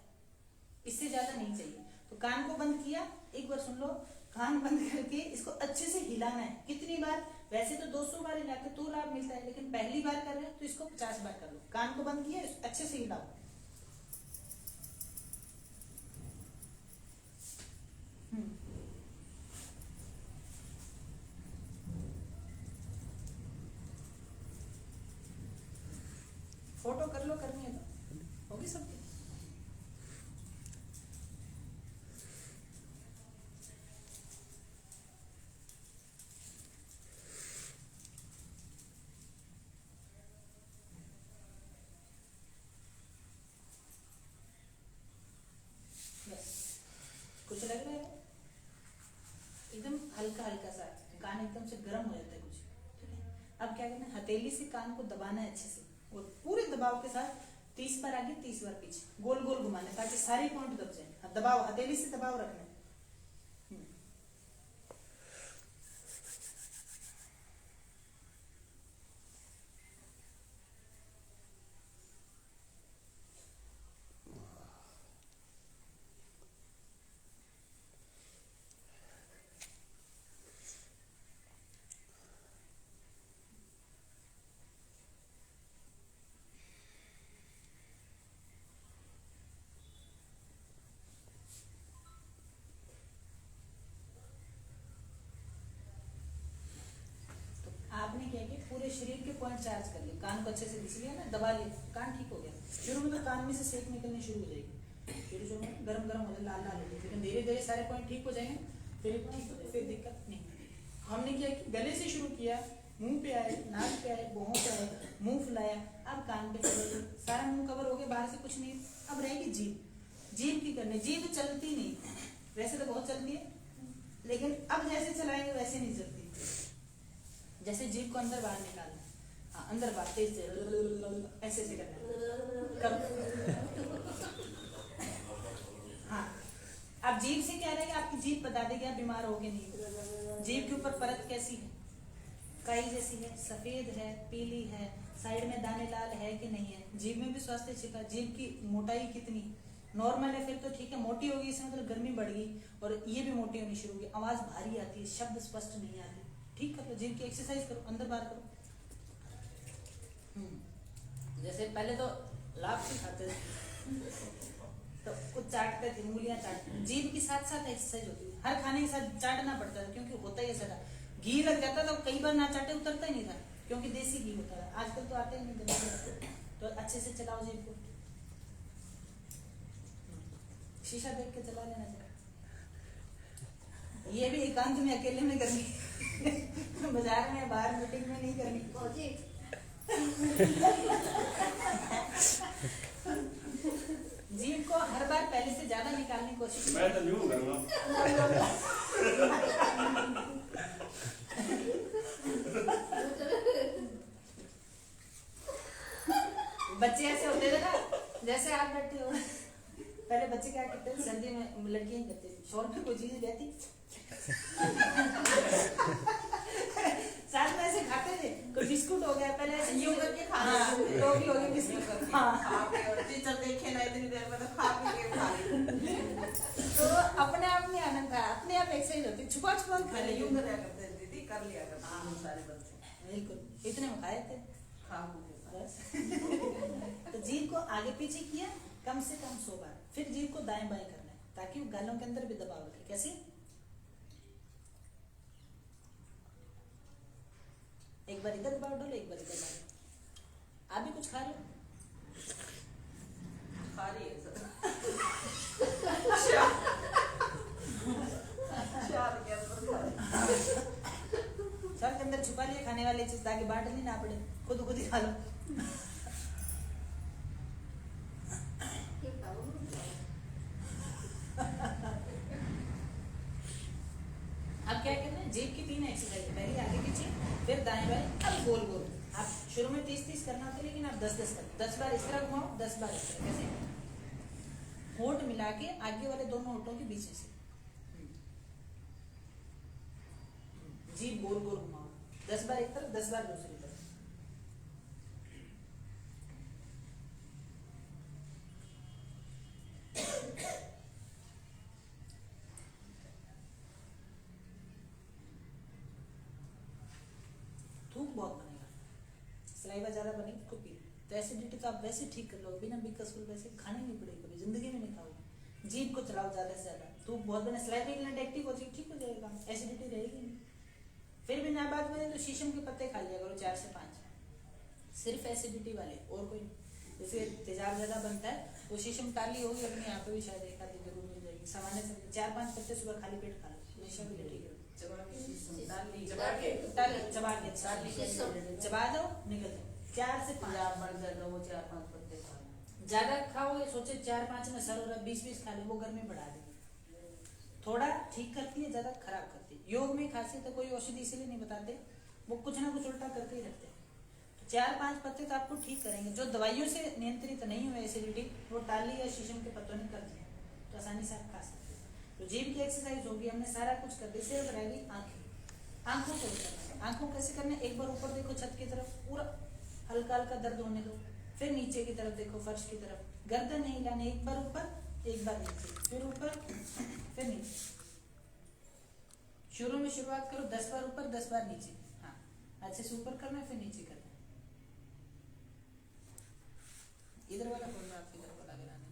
इससे ज्यादा नहीं चाहिए। तो कान को बंद किया, एक बार सुन लो, कान बंद करके इसको अच्छे से हिलाना है। कितनी बार, वैसे तो 200 बार हिलाते तो लाभ मिलता है, लेकिन पहली बार कर रहे हो तो इसको 50 बार कर लो। कान को बंद किया, अच्छे से हिलाओ, फोटो कर लो, करनी है तो होगी सबकी। बस कुछ लग रहा है, एकदम हल्का हल्का सा, कान एकदम से गर्म हो जाता है कुछ। अब क्या करना है, हथेली से कान को दबाना है अच्छे से और पूरे दबाव के साथ 30 बार आगे 30 बार पीछे गोल गोल घुमाना है ताकि सारे पॉइंट दब जाए। दबाव हथेली से दबाव रखना है। आपने क्या किया पूरे शरीर के पॉइंट चार्ज कर लिए, कान को अच्छे से घिस लिया ना, दबा लिया, कान ठीक हो गया। शुरू में तो कान में से सेक निकलनी शुरू हो जाएगी, शुरू में गरम गरम हो जाए, लाल लाल हो जाए, लेकिन धीरे धीरे सारे पॉइंट ठीक हो जाएंगे, फिर दिक्कत नहीं। हमने क्या कि गले से शुरू किया, मुंह पे आए, नाक पे आए, भौहों पे आए, मुंह फुलाया, अब कान पे चले गए, सारा मुंह कवर हो गया, बाहर से कुछ नहीं। अब रहेगी जीभ। जीभ की करनी, जीभ चलती नहीं, वैसे तो बहुत चलती है, लेकिन अब जैसे चलाएंगे वैसे नहीं चलती। जैसे जीभ को अंदर बाहर निकालना, हाँ अंदर बाहर तेज तेज ऐसे ऐसे करना हाँ। अब जीभ से क्या रहेगा, आपकी जीभ बता देगी आप बीमार हो गए नहीं। जीभ के ऊपर परत कैसी है, काई जैसी है, सफेद है, पीली है, साइड में दाने लाल है कि नहीं है। जीभ में भी स्वास्थ्य छिपा। जीभ की मोटाई कितनी नॉर्मल है फिर तो ठीक है, मोटी होगी इसमें मतलब गर्मी बढ़ गई और ये भी मोटी होनी शुरू होगी, आवाज भारी आती है, शब्द स्पष्ट नहीं आते। ठीक कर लो, जीभ की एक्सरसाइज करो, अंदर बाहर करो। जैसे पहले तो लाभ से खाते थे तो कुछ चाटते थे, उंगलियां चाटते, जीभ के साथ साथ एक्सरसाइज होती है। हर खाने के साथ चाटना पड़ता था क्योंकि होता ही ऐसा था, घी लग जाता था, कई बार ना चाटे उतरता ही नहीं था क्योंकि देसी घी होता था। आजकल तो आते ही नहीं, तो अच्छे से चलाओ जीभ को। शीशा देख के चला लेना चाहिए। ये भी एकांत में अकेले में करनी बाजार में बाहर मीटिंग में नहीं करनी। जीभ को हर बार पहले से ज्यादा निकालने की कोशिश। मैं तो यूं करूंगा। बच्चे ऐसे होते थे ना, जैसे आप बैठे हो, पहले बच्चे क्या करते थे, सर्दी में लड़कियां करते थे, शोर में कोई चीज रहती साथ में ऐसे खाते थे, कोई बिस्कुट हो गया, पहले ऐसे यूं करके खाना, टॉफी हो गई, बिस्कुट करके हाँ टीचर देखे ना इतनी देर में तो खा पी के खा ली। तो अपने आप में आनंद था, अपने आप एक्सरसाइज होती, छुपा छुपा खा पहले ली। यूं करा करते थे दीदी, कर लिया करते सारे बच्चे। बिल्कुल इतने में खाए थे खा के बस। तो जीभ को आगे पीछे किया कम से कम 100 बार, फिर जीभ को दाएं बाएं करना है ताकि वो गालों के अंदर भी दबाव रखे। कैसे, एक बार इधर दबाव डालो, एक बार इधर डालो। आप भी कुछ खा रहे हो, खा रही है सब। सर के अंदर छुपा लिया खाने वाली चीज ताकि बांटनी ना पड़े, खुद खुद ही खा लो। अब क्या करना है, जीभ की 3 एक्सरसाइज, पहले आगे पीछे, फिर दाएं बाएं, अब गोल गोल। आप शुरू में 30-30 करना होता है, लेकिन आप 10-10 कर, 10 बार इस तरह घुमाओ, 10 बार इस तरह। कैसे, होंठ मिला के आगे वाले दोनों होठों के बीच से जीभ गोल गोल घुमाओ, 10 बार एक तरफ, 10 बार दूसरी तरफ। थूक बहुत बनेगा, सलाइवा ज्यादा बनेगी तो पी। तो एसिडिटी तो आप वैसे ठीक कर लो, बिना बिकसफुल वैसे खाने नहीं पड़ेगी, कभी जिंदगी में नहीं खाओगे। जीभ को चलाओ ज्यादा से ज्यादा, थूक बहुत बने, सलाइवा ग्लैंड एक्टिव हो जाएगी, ठीक हो जाएगा, एसिडिटी रहेगी नहीं। फिर भी ना बात बने तो शीशम के पत्ते खा लिया करो 4 से 5, सिर्फ एसिडिटी वाले, और कोई जैसे तेजाब ज्यादा बनता है वो शीशम टाली होगी अपने यहाँ पे भी शायद एक आधी जरूर मिल जाएगी। सामान्य से 4-5 पत्ते सुबह खाली पेट खा लो, हमेशा के लिए ठीक है। चबा दो, निकल जाओ। 4 से 5 बढ़ जाएगा, वो 4-5 पत्ते खा लो। ज्यादा खाओगे, सोचे 4-5 में सर हो रहा, 20-20 खा ले, वो गर्मी बढ़ा देगी। थोड़ा ठीक करती है, ज्यादा खराब करती है। योग में खासियत है, कोई औषधि इसीलिए नहीं बताते, वो कुछ ना कुछ उल्टा करके ही रखते हैं। 4-5 पत्ते तो आपको ठीक करेंगे। जो दवाइयों से नियंत्रित नहीं हुए एसिडिटी, वो टाली या शीशम के पत्तों ने कर दिया, तो आसानी से आप खा सकते हैं। तो जीभ की एक्सरसाइज होगी, हमने सारा कुछ कर दिया। सिर्फ रह गई आंखें। आंखों को करना है। आंखों कैसे करना है? एक बार ऊपर देखो छत की तरफ, पूरा हल्का हल्का दर्द होने दो, फिर नीचे की तरफ देखो, फर्श की तरफ, गर्दन नहीं हिलानी, एक बार ऊपर एक बार नीचे, फिर ऊपर फिर नीचे। शुरू में शुरुआत करो 10 बार ऊपर 10 बार नीचे। हाँ, अच्छे से ऊपर करना है, फिर नीचे करना है। इधर वाला खोलना, आप इधर वाला गिराना।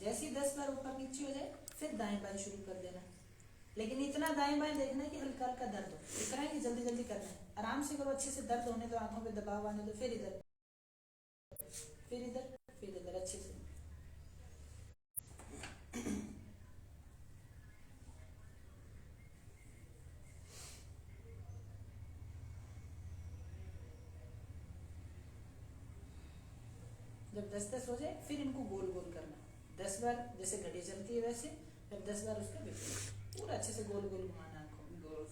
जैसे ही 10 बार ऊपर नीचे हो जाए, फिर दाएं बाएं शुरू कर देना। लेकिन इतना दाएं बाएं देखना है कि हल्का हल्का दर्द हो, इतना ही जल्दी जल्दी करना है। आराम से करो, अच्छे से दर्द होने दो, आंखों पे दबाव आने दो, फिर इधर फिर इधर फिर इधर, अच्छे से। जब 10-10 हो जाए, फिर इनको गोल गोल करना। 10 बार जैसे घड़ी चलती है वैसे, फिर 10 बार उसका विपरीत, पूरा अच्छे से गोल गोल घुमाना आंखों में। गोल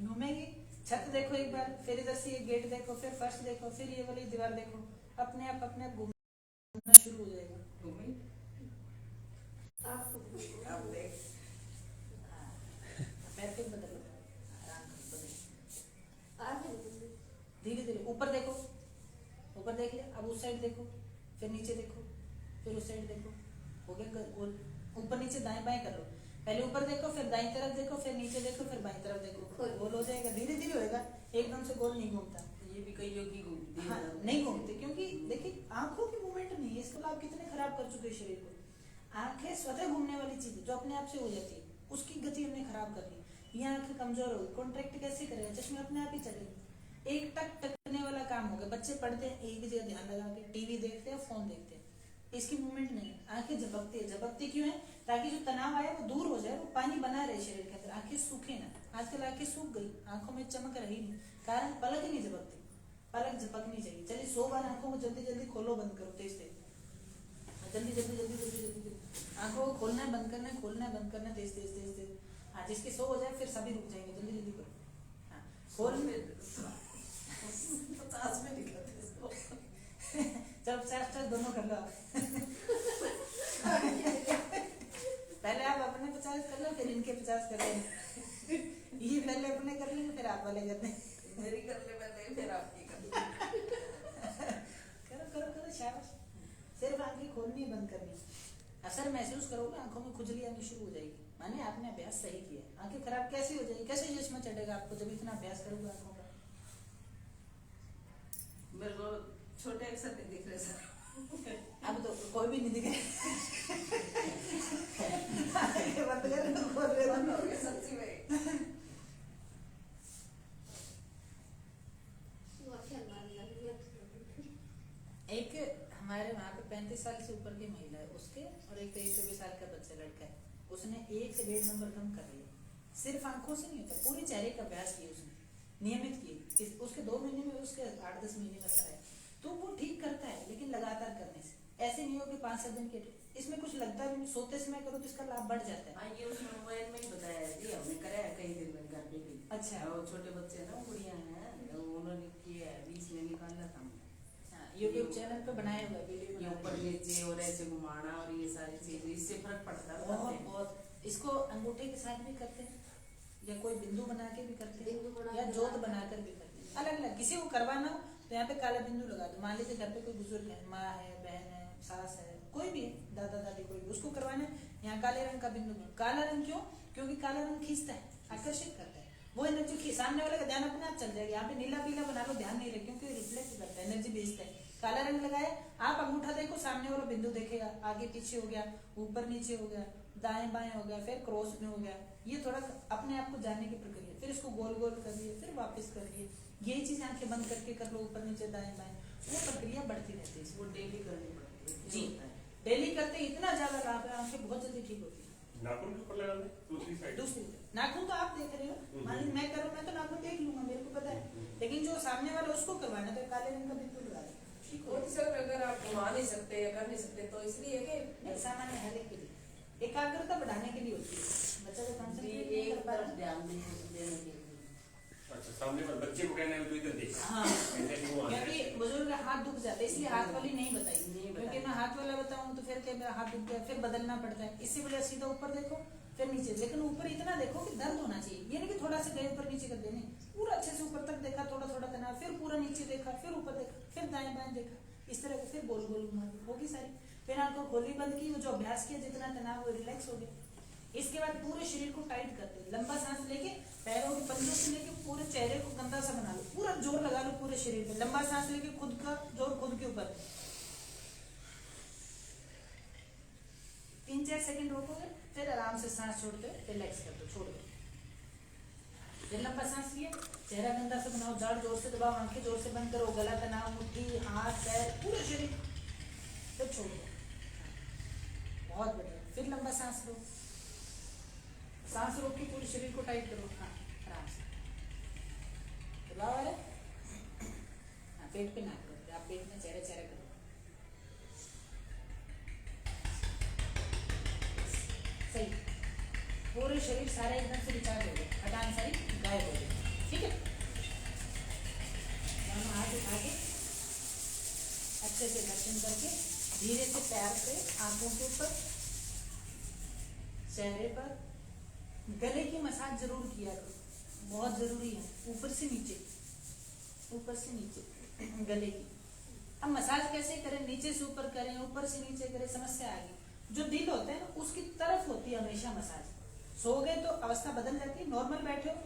घूमेगी। छत देखो एक बार, फिर इधर से ये गेट देखो, फिर फर्श देखो, फिर ये वाली दीवार देखो, अपने आप घूमना शुरू हो जाएगा। पैर पे बदलो, आराम से बदलो, धीरे धीरे। ऊपर देखो, ऊपर देख लिया, अब उस साइड देखो, फिर नीचे देखो, फिर उस साइड देखो, हो गया गोल। ऊपर नीचे दाएं बाएं कर लो, पहले ऊपर देखो, फिर दाईं तरफ देखो, फिर नीचे देखो, फिर बाईं तरफ देखो, गोल हो जाएगा। धीरे धीरे होएगा, एकदम से गोल नहीं घूमता। ये भी कई योगी घूमती है। हाँ, नहीं घूमते, क्योंकि देखिए आंखों की मूवमेंट नहीं है, इसको आप कितने खराब कर चुके हैं शरीर को। आंखें स्वतः घूमने वाली चीज है, जो अपने आप से हो जाती है, उसकी गति हमने खराब कर दी। ये आंखें कमजोर हो, कॉन्ट्रैक्ट कैसे करेगा? चश्मे अपने आप ही चलेंगे। एक टक टकने वाला काम हो गया। बच्चे पढ़ते हैं एक जगह ध्यान लगा के, टीवी देखते हैं, फोन देखते हैं, इसकी मूवमेंट नहीं है। आंखें झपकती है। झपकती क्यों है? ताकि जो तनाव आए वो दूर हो जाए, वो पानी बना रहे शरीर के अंदर, आंखें सूखे ना। आजकल आंखें सूख गई, आंखों में चमक रही नहीं, कारण पलक ही नहीं झपकती। पलक झपकनी चाहिए। चलिए 100 बार आंखों को जल्दी जल्दी खोलो, बंद करो, तेज तेज, जल्दी जल्दी जल्दी जल्दी जल्दी। आंखों को खोलना है, बंद करना है, खोलना है, बंद करना है, तेज तेज तेज तेज। हाँ, जिसके 100 हो जाए फिर सभी रुक जाएंगे, जल्दी जल्दी करो। हाँ, खोल में 50 में निकलते इसको। चलो 50 दोनों कर लो आप। पहले आप अपने 50 कर लो, फिर इनके 50 कर लो। ये पहले अपने कर लेंगे, फिर आप वाले कर लेंगे। मेरी कर ले पहले, फिर आपकी कर ले। करो करो करो, शाबाश। सिर्फ आंखें खोलनी है, बंद करनी। असर महसूस करोगे, आंखों में खुजली आनी शुरू हो जाएगी, माने आपने अभ्यास सही किया। आंखें खराब कैसे हो जाएगी? कैसे चश्मा चढ़ेगा आपको जब इतना अभ्यास करोगे आंखों का? मेरे को छोटे अक्षर नहीं दिख रहे सर। अब तो कोई भी नहीं दिखे। बंद कर, खोल रहे बंद हो गया सच्ची में। एक हमारे वहाँ पे 35 साल से ऊपर की महिला है, उसके और एक 23-24 साल का बच्चा लड़का है, उसने 1 से 1.5 नंबर कम कर लिया। सिर्फ आंखों से नहीं होता, पूरे चेहरे का अभ्यास किया उसने, नियमित किए। उसके 2 महीने में, उसके 8-10 महीने में असर है, तो वो ठीक करता है, लेकिन लगातार करने से। ऐसे नहीं हो कि 5-7 दिन के, इसमें कुछ लगता भी नहीं, सोते समय करो तो इसका लाभ बढ़ जाता है। हाँ, ये उसमें मोबाइल में ही बताया जी, हमने कराया कई दिन में घर पे भी। अच्छा। वो छोटे बच्चे ना, बुढ़िया हैं, उन्होंने किया है, बीच में निकाला था। यूट्यूब चैनल पे बनाया हुआ वीडियो, ये ऊपर नीचे और ऐसे घुमाना और ये सारी चीजें, इससे फर्क पड़ता है। बहुत बहुत। इसको अंगूठे के साथ भी करते हैं, या कोई बिंदु बना के भी करते हैं, या जोत बनाकर भी करते हैं। अलग अलग, किसी को करवाना हो तो यहाँ पे काला बिंदु लगा दो। मान लीजिए घर पे कोई बुजुर्ग है, माँ है, बहन है, सास है, कोई भी है, दादा दादी, कोई भी, उसको करवाना है, यहाँ काले रंग का बिंदु। काला रंग क्यों? क्योंकि काला रंग खींचता है, आकर्षित करता है, वो एनर्जी सामने वाले का ध्यान अपने आप चल जाएगा। यहाँ पे नीला पीला बना लो, ध्यान नहीं रहे, क्योंकि रिफ्लेक्ट करता है, एनर्जी भेजता है। काला रंग लगाए, आप अंगूठा देखो, सामने वाला बिंदु देखेगा, आगे पीछे हो गया, ऊपर नीचे हो गया, दाएं बाएं हो गया, फिर क्रॉस में हो गया। ये थोड़ा अपने आप को जानने की प्रक्रिया, फिर इसको गोल गोल करिए, फिर वापस करिए। ये चीज आंखें बंद करके कर लो, ऊपर नीचे दाएं बाएं, वो प्रक्रिया बढ़ती रहती है। वो डेली करनी पड़ती है जी, डेली करते इतना ज्यादा लाभ है, आंखें बहुत जल्दी ठीक होती है। नाखून के ऊपर लगाना है, दूसरी साइड। दूसरी नाखून तो आप देख रहे हो, मान लीजिए मैं करूँ, मैं तो नाखून देख लूंगा, मेरे को पता है, लेकिन जो सामने वाला उसको करवाना तो काले रंग का बिल्कुल लगा दें, ठीक हो। सर अगर आप घुमा नहीं सकते या कर नहीं सकते तो इसलिए कि सामान्य हर एक के लिए एकाग्रता बढ़ाने के लिए होती है। बच्चा जो कंसंट्रेट नहीं कर पा रहा, ध्यान देने के लिए। अच्छा, सामने वाले बच्चे को कहना है तो इधर देख। हाँ, ऐसे नहीं वो आना है। क्योंकि बुजुर्ग का हाथ दुख जाता है, इसलिए हाथ वाली नहीं बताई। क्योंकि मैं हाथ वाला बताऊं तो फिर क्या मेरा हाथ दुख गया, फिर बदलना पड़ता है। इससे बोले सीधा ऊपर देखो फिर नीचे, लेकिन ऊपर इतना देखो कि दर्द होना चाहिए। ये नहीं कि थोड़ा सा गए ऊपर नीचे कर देने, पूरा अच्छे से ऊपर तक देखा, थोड़ा थोड़ा तनाव, फिर पूरा नीचे देखा, फिर ऊपर देखा, फिर दाएं बाएं देखा, इस तरह से फिर गोल गोल घुमा होगी सारी। फिर आंखों खोली बंद की, वो जो अभ्यास किया जितना तनाव वो रिलैक्स हो गया। इसके बाद पूरे शरीर को टाइट करते हैं, लंबा सांस लेके पैरों के पंजों से लेके पूरे चेहरे को गंदा सा बना लो, पूरा जोर लगा लो पूरे शरीर पे। लंबा सांस लेके खुद का जोर खुद के ऊपर 3-4 सेकंड रोकोगे, फिर आराम से सांस छोड़ते रिलैक्स कर दो, छोड़ दो। फिर लंबा सांस लिए, चेहरा गंदा से बनाओ, जाड़ जोर से दबाओ, आंखें जोर से बंद करो, गला तनाव, मुट्ठी, हाथ पैर पूरे शरीर, फिर छोड़ दो। बहुत बढ़िया। फिर लंबा सांस लो, सांस रोक के पूरे शरीर को टाइट करो। हाँ, आराम से दबाव आ रहा है। हाँ, पेट पे ना करो, आप पेट में चेहरा चेहरा करो। सही, पूरे शरीर सारा एकदम से रिचार्ज हो गया, थकान सारी गायब हो गई। ठीक है, दोनों हाथ उठा के अच्छे से दर्शन करके धीरे से पैर से आंखों के ऊपर, चेहरे पर, गले की मसाज जरूर किया करो, बहुत जरूरी है। ऊपर से नीचे, ऊपर से नीचे गले की। अब मसाज कैसे करें, नीचे से ऊपर करें, ऊपर से नीचे करें, समस्या आ गई। जो दिल होता है ना उसकी तरफ होती है हमेशा मसाज। सो गए तो अवस्था बदल जाती है, नॉर्मल बैठे हो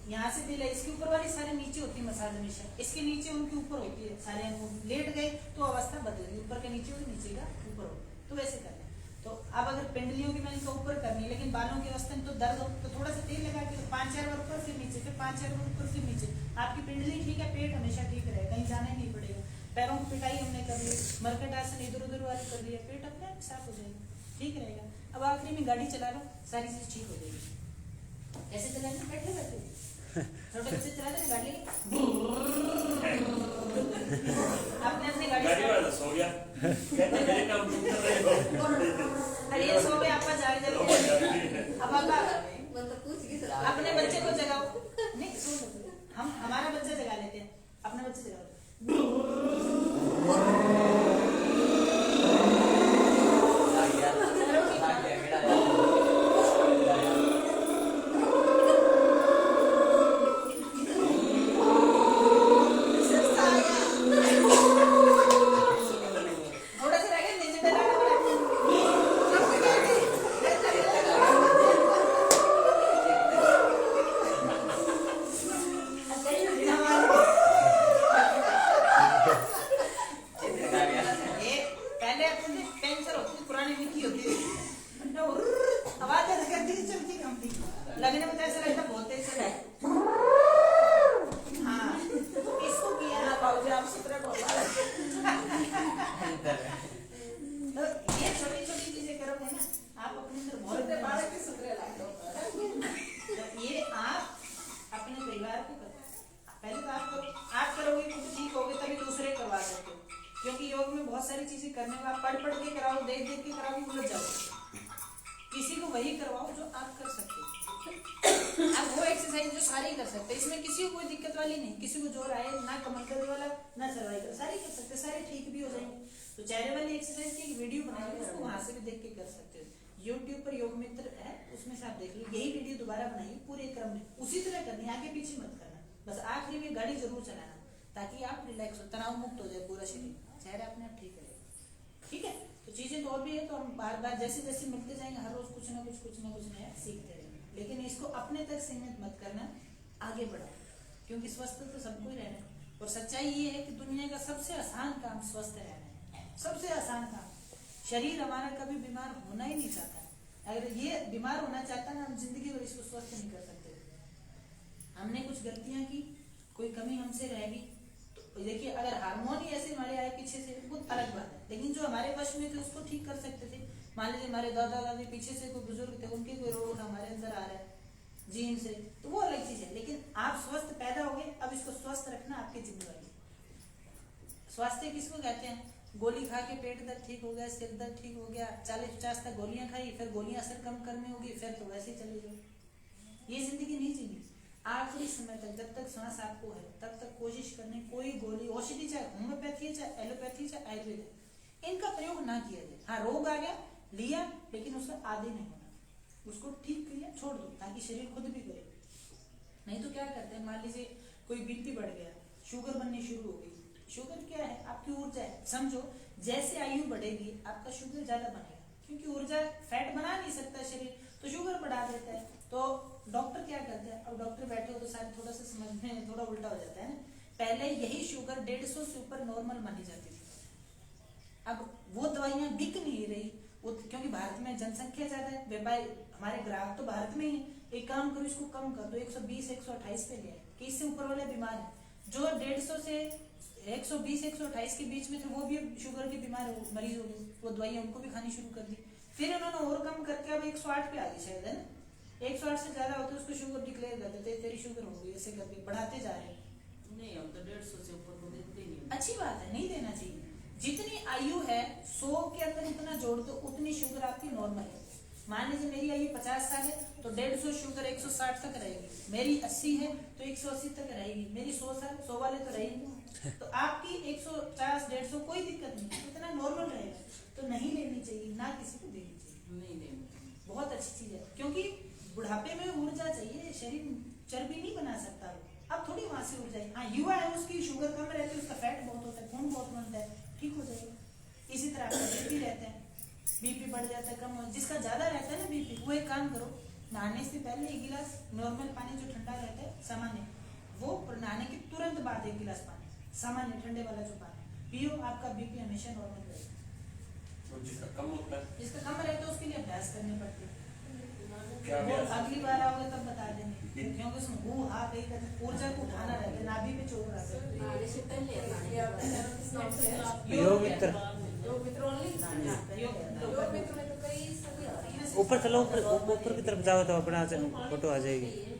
यहाँ से दिल है, इसके ऊपर वाली सारे नीचे होती है मसाज हमेशा, इसके नीचे उनके ऊपर होती है सारे अंग। लेट गए तो अवस्था बदल गई, ऊपर के नीचे हो, नीचे का ऊपर हो, तो वैसे करना है। तो अब अगर पिंडलियों की मैंने कहा ऊपर करनी है, लेकिन बालों की अवस्था में तो दर्द हो तो थोड़ा सा तेल लगा के 5-4 बार ऊपर फिर नीचे, फिर 5-4 बार ऊपर फिर नीचे। आपकी पिंडली ठीक है, पेट हमेशा ठीक रहेगा, कहीं जाना ही नहीं पड़ेगा। पैरों की पिटाई हमने कर ली, मरकट आसन इधर उधर वाली कर दिया, पेट अपने आप साफ हो जाएगा, ठीक रहेगा। अब आखिरी में गाड़ी चला लो, सारी चीज ठीक हो जाएगी। कैसे चलाना, बैठे बैठे छोटे बच्चे चलाते हैं गाड़ी, अपने अपने गाड़ी वाला सो गया, कहता मेरे काम तुम कर रहे हो। अरे ये सो गए, आपका जाग जाए। अब आप अपने बच्चे को जगाओ, नहीं सो हम हमारा बच्चा जगा लेते हैं, अपने बच्चे जगाओ। लगने में तो ऐसा लगता बहुत तेज चला है। हाँ, इसको किया ना बाबूजी, आप सुतरे तो ये छोटी छोटी चीजें करोगे ना आप अपने अंदर बहुत बारह के सुतरे लगते हो। तो ये आप अपने परिवार को करो, पहले तो आप करो, आप करोगे तो ठीक होगे, तभी दूसरे करवा सकते हो। क्योंकि योग में बहुत सारी चीजें करने में आप पढ़ के कराओ, देख के कराओ, उलझ जाओगे। किसी को वही करवाओ जो आप कर सकते हो। आप वो एक्सरसाइज जो सारे कर सकते हैं, इसमें किसी को कोई दिक्कत वाली नहीं, किसी को जोर आए ना कमर दर्द वाला ना सर्वाइकल, सारे कर सकते, सारे ठीक भी हो जाएंगे। तो चेहरे वाली एक्सरसाइज की एक वीडियो बनाई, उसको वहां से भी देख के कर सकते हो। यूट्यूब पर योग मित्र है, उसमें से आप देख लो, यही वीडियो दोबारा बनाई पूरे क्रम में, उसी तरह करनी, आगे पीछे मत करना। बस आखिरी में गाड़ी जरूर चलाना, ताकि आप रिलैक्स हो, तनाव मुक्त हो जाए पूरा शरीर, चेहरा अपने आप ठीक रहेगा। ठीक है, तो चीजें तो और भी है, तो हम बार बार जैसे जैसे मिलते जाएंगे, हर रोज कुछ ना कुछ नया सीखते रहेंगे। लेकिन इसको अपने तक सीमित मत करना, आगे बढ़ाओ, क्योंकि स्वस्थ तो सबको ही रहना है। और सच्चाई ये है कि दुनिया का सबसे आसान काम स्वस्थ रहना है, सबसे आसान काम। शरीर हमारा कभी बीमार होना ही नहीं चाहता। अगर ये बीमार होना चाहता ना, हम जिंदगी भर इसको स्वस्थ नहीं कर सकते। हमने कुछ गलतियां की, कोई कमी हमसे रहेगी, तो देखिए अगर हार्मोन ही ऐसे हमारे आए पीछे से, वो अलग बात है, लेकिन जो हमारे वश में थे उसको ठीक कर सकते थे। मान लीजिए हमारे दादा दादी पीछे से कोई बुजुर्ग थे, उनके कोई रोग हमारे अंदर आ रहा है जीन से, तो वो अलग चीज है। लेकिन आप स्वस्थ पैदा हो गए, अब इसको स्वस्थ रखना आपकी जिम्मेवारी। स्वास्थ्य किसको कहते हैं? गोली खा के पेट दर्द ठीक हो गया, सिर दर्द ठीक हो गया, 40-50 तक गोलियां खाई, फिर गोलियां असर कम करने होगी, फिर तो वैसे ही चले जाओ। ये जिंदगी नहीं जीनी। आखिरी समय तक जब तक सांस आपको है तब तक कोशिश करनी, कोई गोली औषधि चाहे होम्योपैथी है, चाहे एलोपैथी, चाहे आयुर्वेद है, इनका प्रयोग ना किया जाए। हाँ, रोग आ गया लिया, लेकिन उसका आदी नहीं होना, उसको ठीक किया छोड़ दो ताकि शरीर खुद भी करे। नहीं तो क्या करते हैं, मान लीजिए कोई बीपी बढ़ गया, शुगर बननी शुरू हो गई। शुगर क्या है, आपकी ऊर्जा है। समझो जैसे आयु बढ़ेगी आपका शुगर ज्यादा बनेगा, क्योंकि ऊर्जा फैट बना नहीं सकता शरीर, तो शुगर बढ़ा देता है। तो डॉक्टर क्या करते हैं, अब डॉक्टर बैठे हो तो शायद थोड़ा सा समझ में थोड़ा उल्टा हो जाता है ना। पहले यही शुगर 150 से ऊपर नॉर्मल मानी जाती थी, अब वो दवाइयां बिक नहीं रही, क्योंकि भारत में जनसंख्या ज्यादा है, व्यापारी हमारे ग्राहक तो भारत में ही है। एक काम करो, इसको कम कर दो, 120-128 पे ले आए कि इससे ऊपर वाले बीमार है। जो 150 से 120-128 के बीच में थे वो भी शुगर के बीमार मरीज हो गए, वो दवाइयां उनको भी खानी शुरू कर दी। फिर उन्होंने और कम करके अब 108 पे आ गई शायद, है ना। 108 से ज्यादा होते उसको शुगर डिक्लेयर कर देते, तेरी शुगर हो गई, ऐसे करके बढ़ाते जा रहे हैं। नहीं, हम तो 150 से ऊपर को देते ही नहीं। अच्छी बात है, नहीं देना चाहिए। जितनी आयु है 100 के अंदर इतना जोड़ दो, उतनी शुगर आपकी नॉर्मल है। मान लीजिए मेरी आयु 50 साल है तो 150 शुगर 160 तक रहेगी, मेरी 80 है तो 180 तक रहेगी, मेरी 100 साल 100 वाले तो रहेगी, तो आपकी 150-150 कोई दिक्कत नहीं, इतना नॉर्मल रहेगा। तो नहीं लेनी चाहिए, ना किसी को देनी चाहिए। नहीं देनी, बहुत अच्छी चीज है, क्योंकि बुढ़ापे में ऊर्जा चाहिए, शरीर चर्बी नहीं बना सकता। अब थोड़ी वहां से ऊर्जा है। हाँ, युवा है, उसकी शुगर कम रहती है, उसका फैट बहुत होता है, खून बहुत बनता है, ठीक हो जाएगा। इसी तरह आपका बीपी रहता है, बीपी बढ़ जाता है, कम हो, जिसका ज्यादा रहता है ना बीपी, वो एक काम करो, नहाने से पहले 1 गिलास नॉर्मल पानी जो ठंडा रहता है सामान्य, वो नहाने के तुरंत बाद 1 गिलास पानी सामान्य ठंडे वाला जो पानी पियो, आपका बीपी हमेशा नॉर्मल रहेगा। और जिसका कम होता है, जिसका कम रहता है उसके लिए अभ्यास करने पड़ते हैं। क्या वो अभ्यास? अगली बार आओगे तब बता देंगे, क्योंकि उसमें वो हाँ कहीं तक ऊर्जा को उठाना रहता है, नाभि पे चोट रहता है। आने से पहले ये आपका चैनल किस नाम से है? योग मित्र। योग मित्र ओनली। योग योग मित्र में तो कई सभी आ रही है। ऊपर चलो, ऊपर की तरफ जाओ तो अपना फोटो आ जाएगी।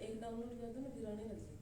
एक डाउनलोड कर दो ना, फिर आने लग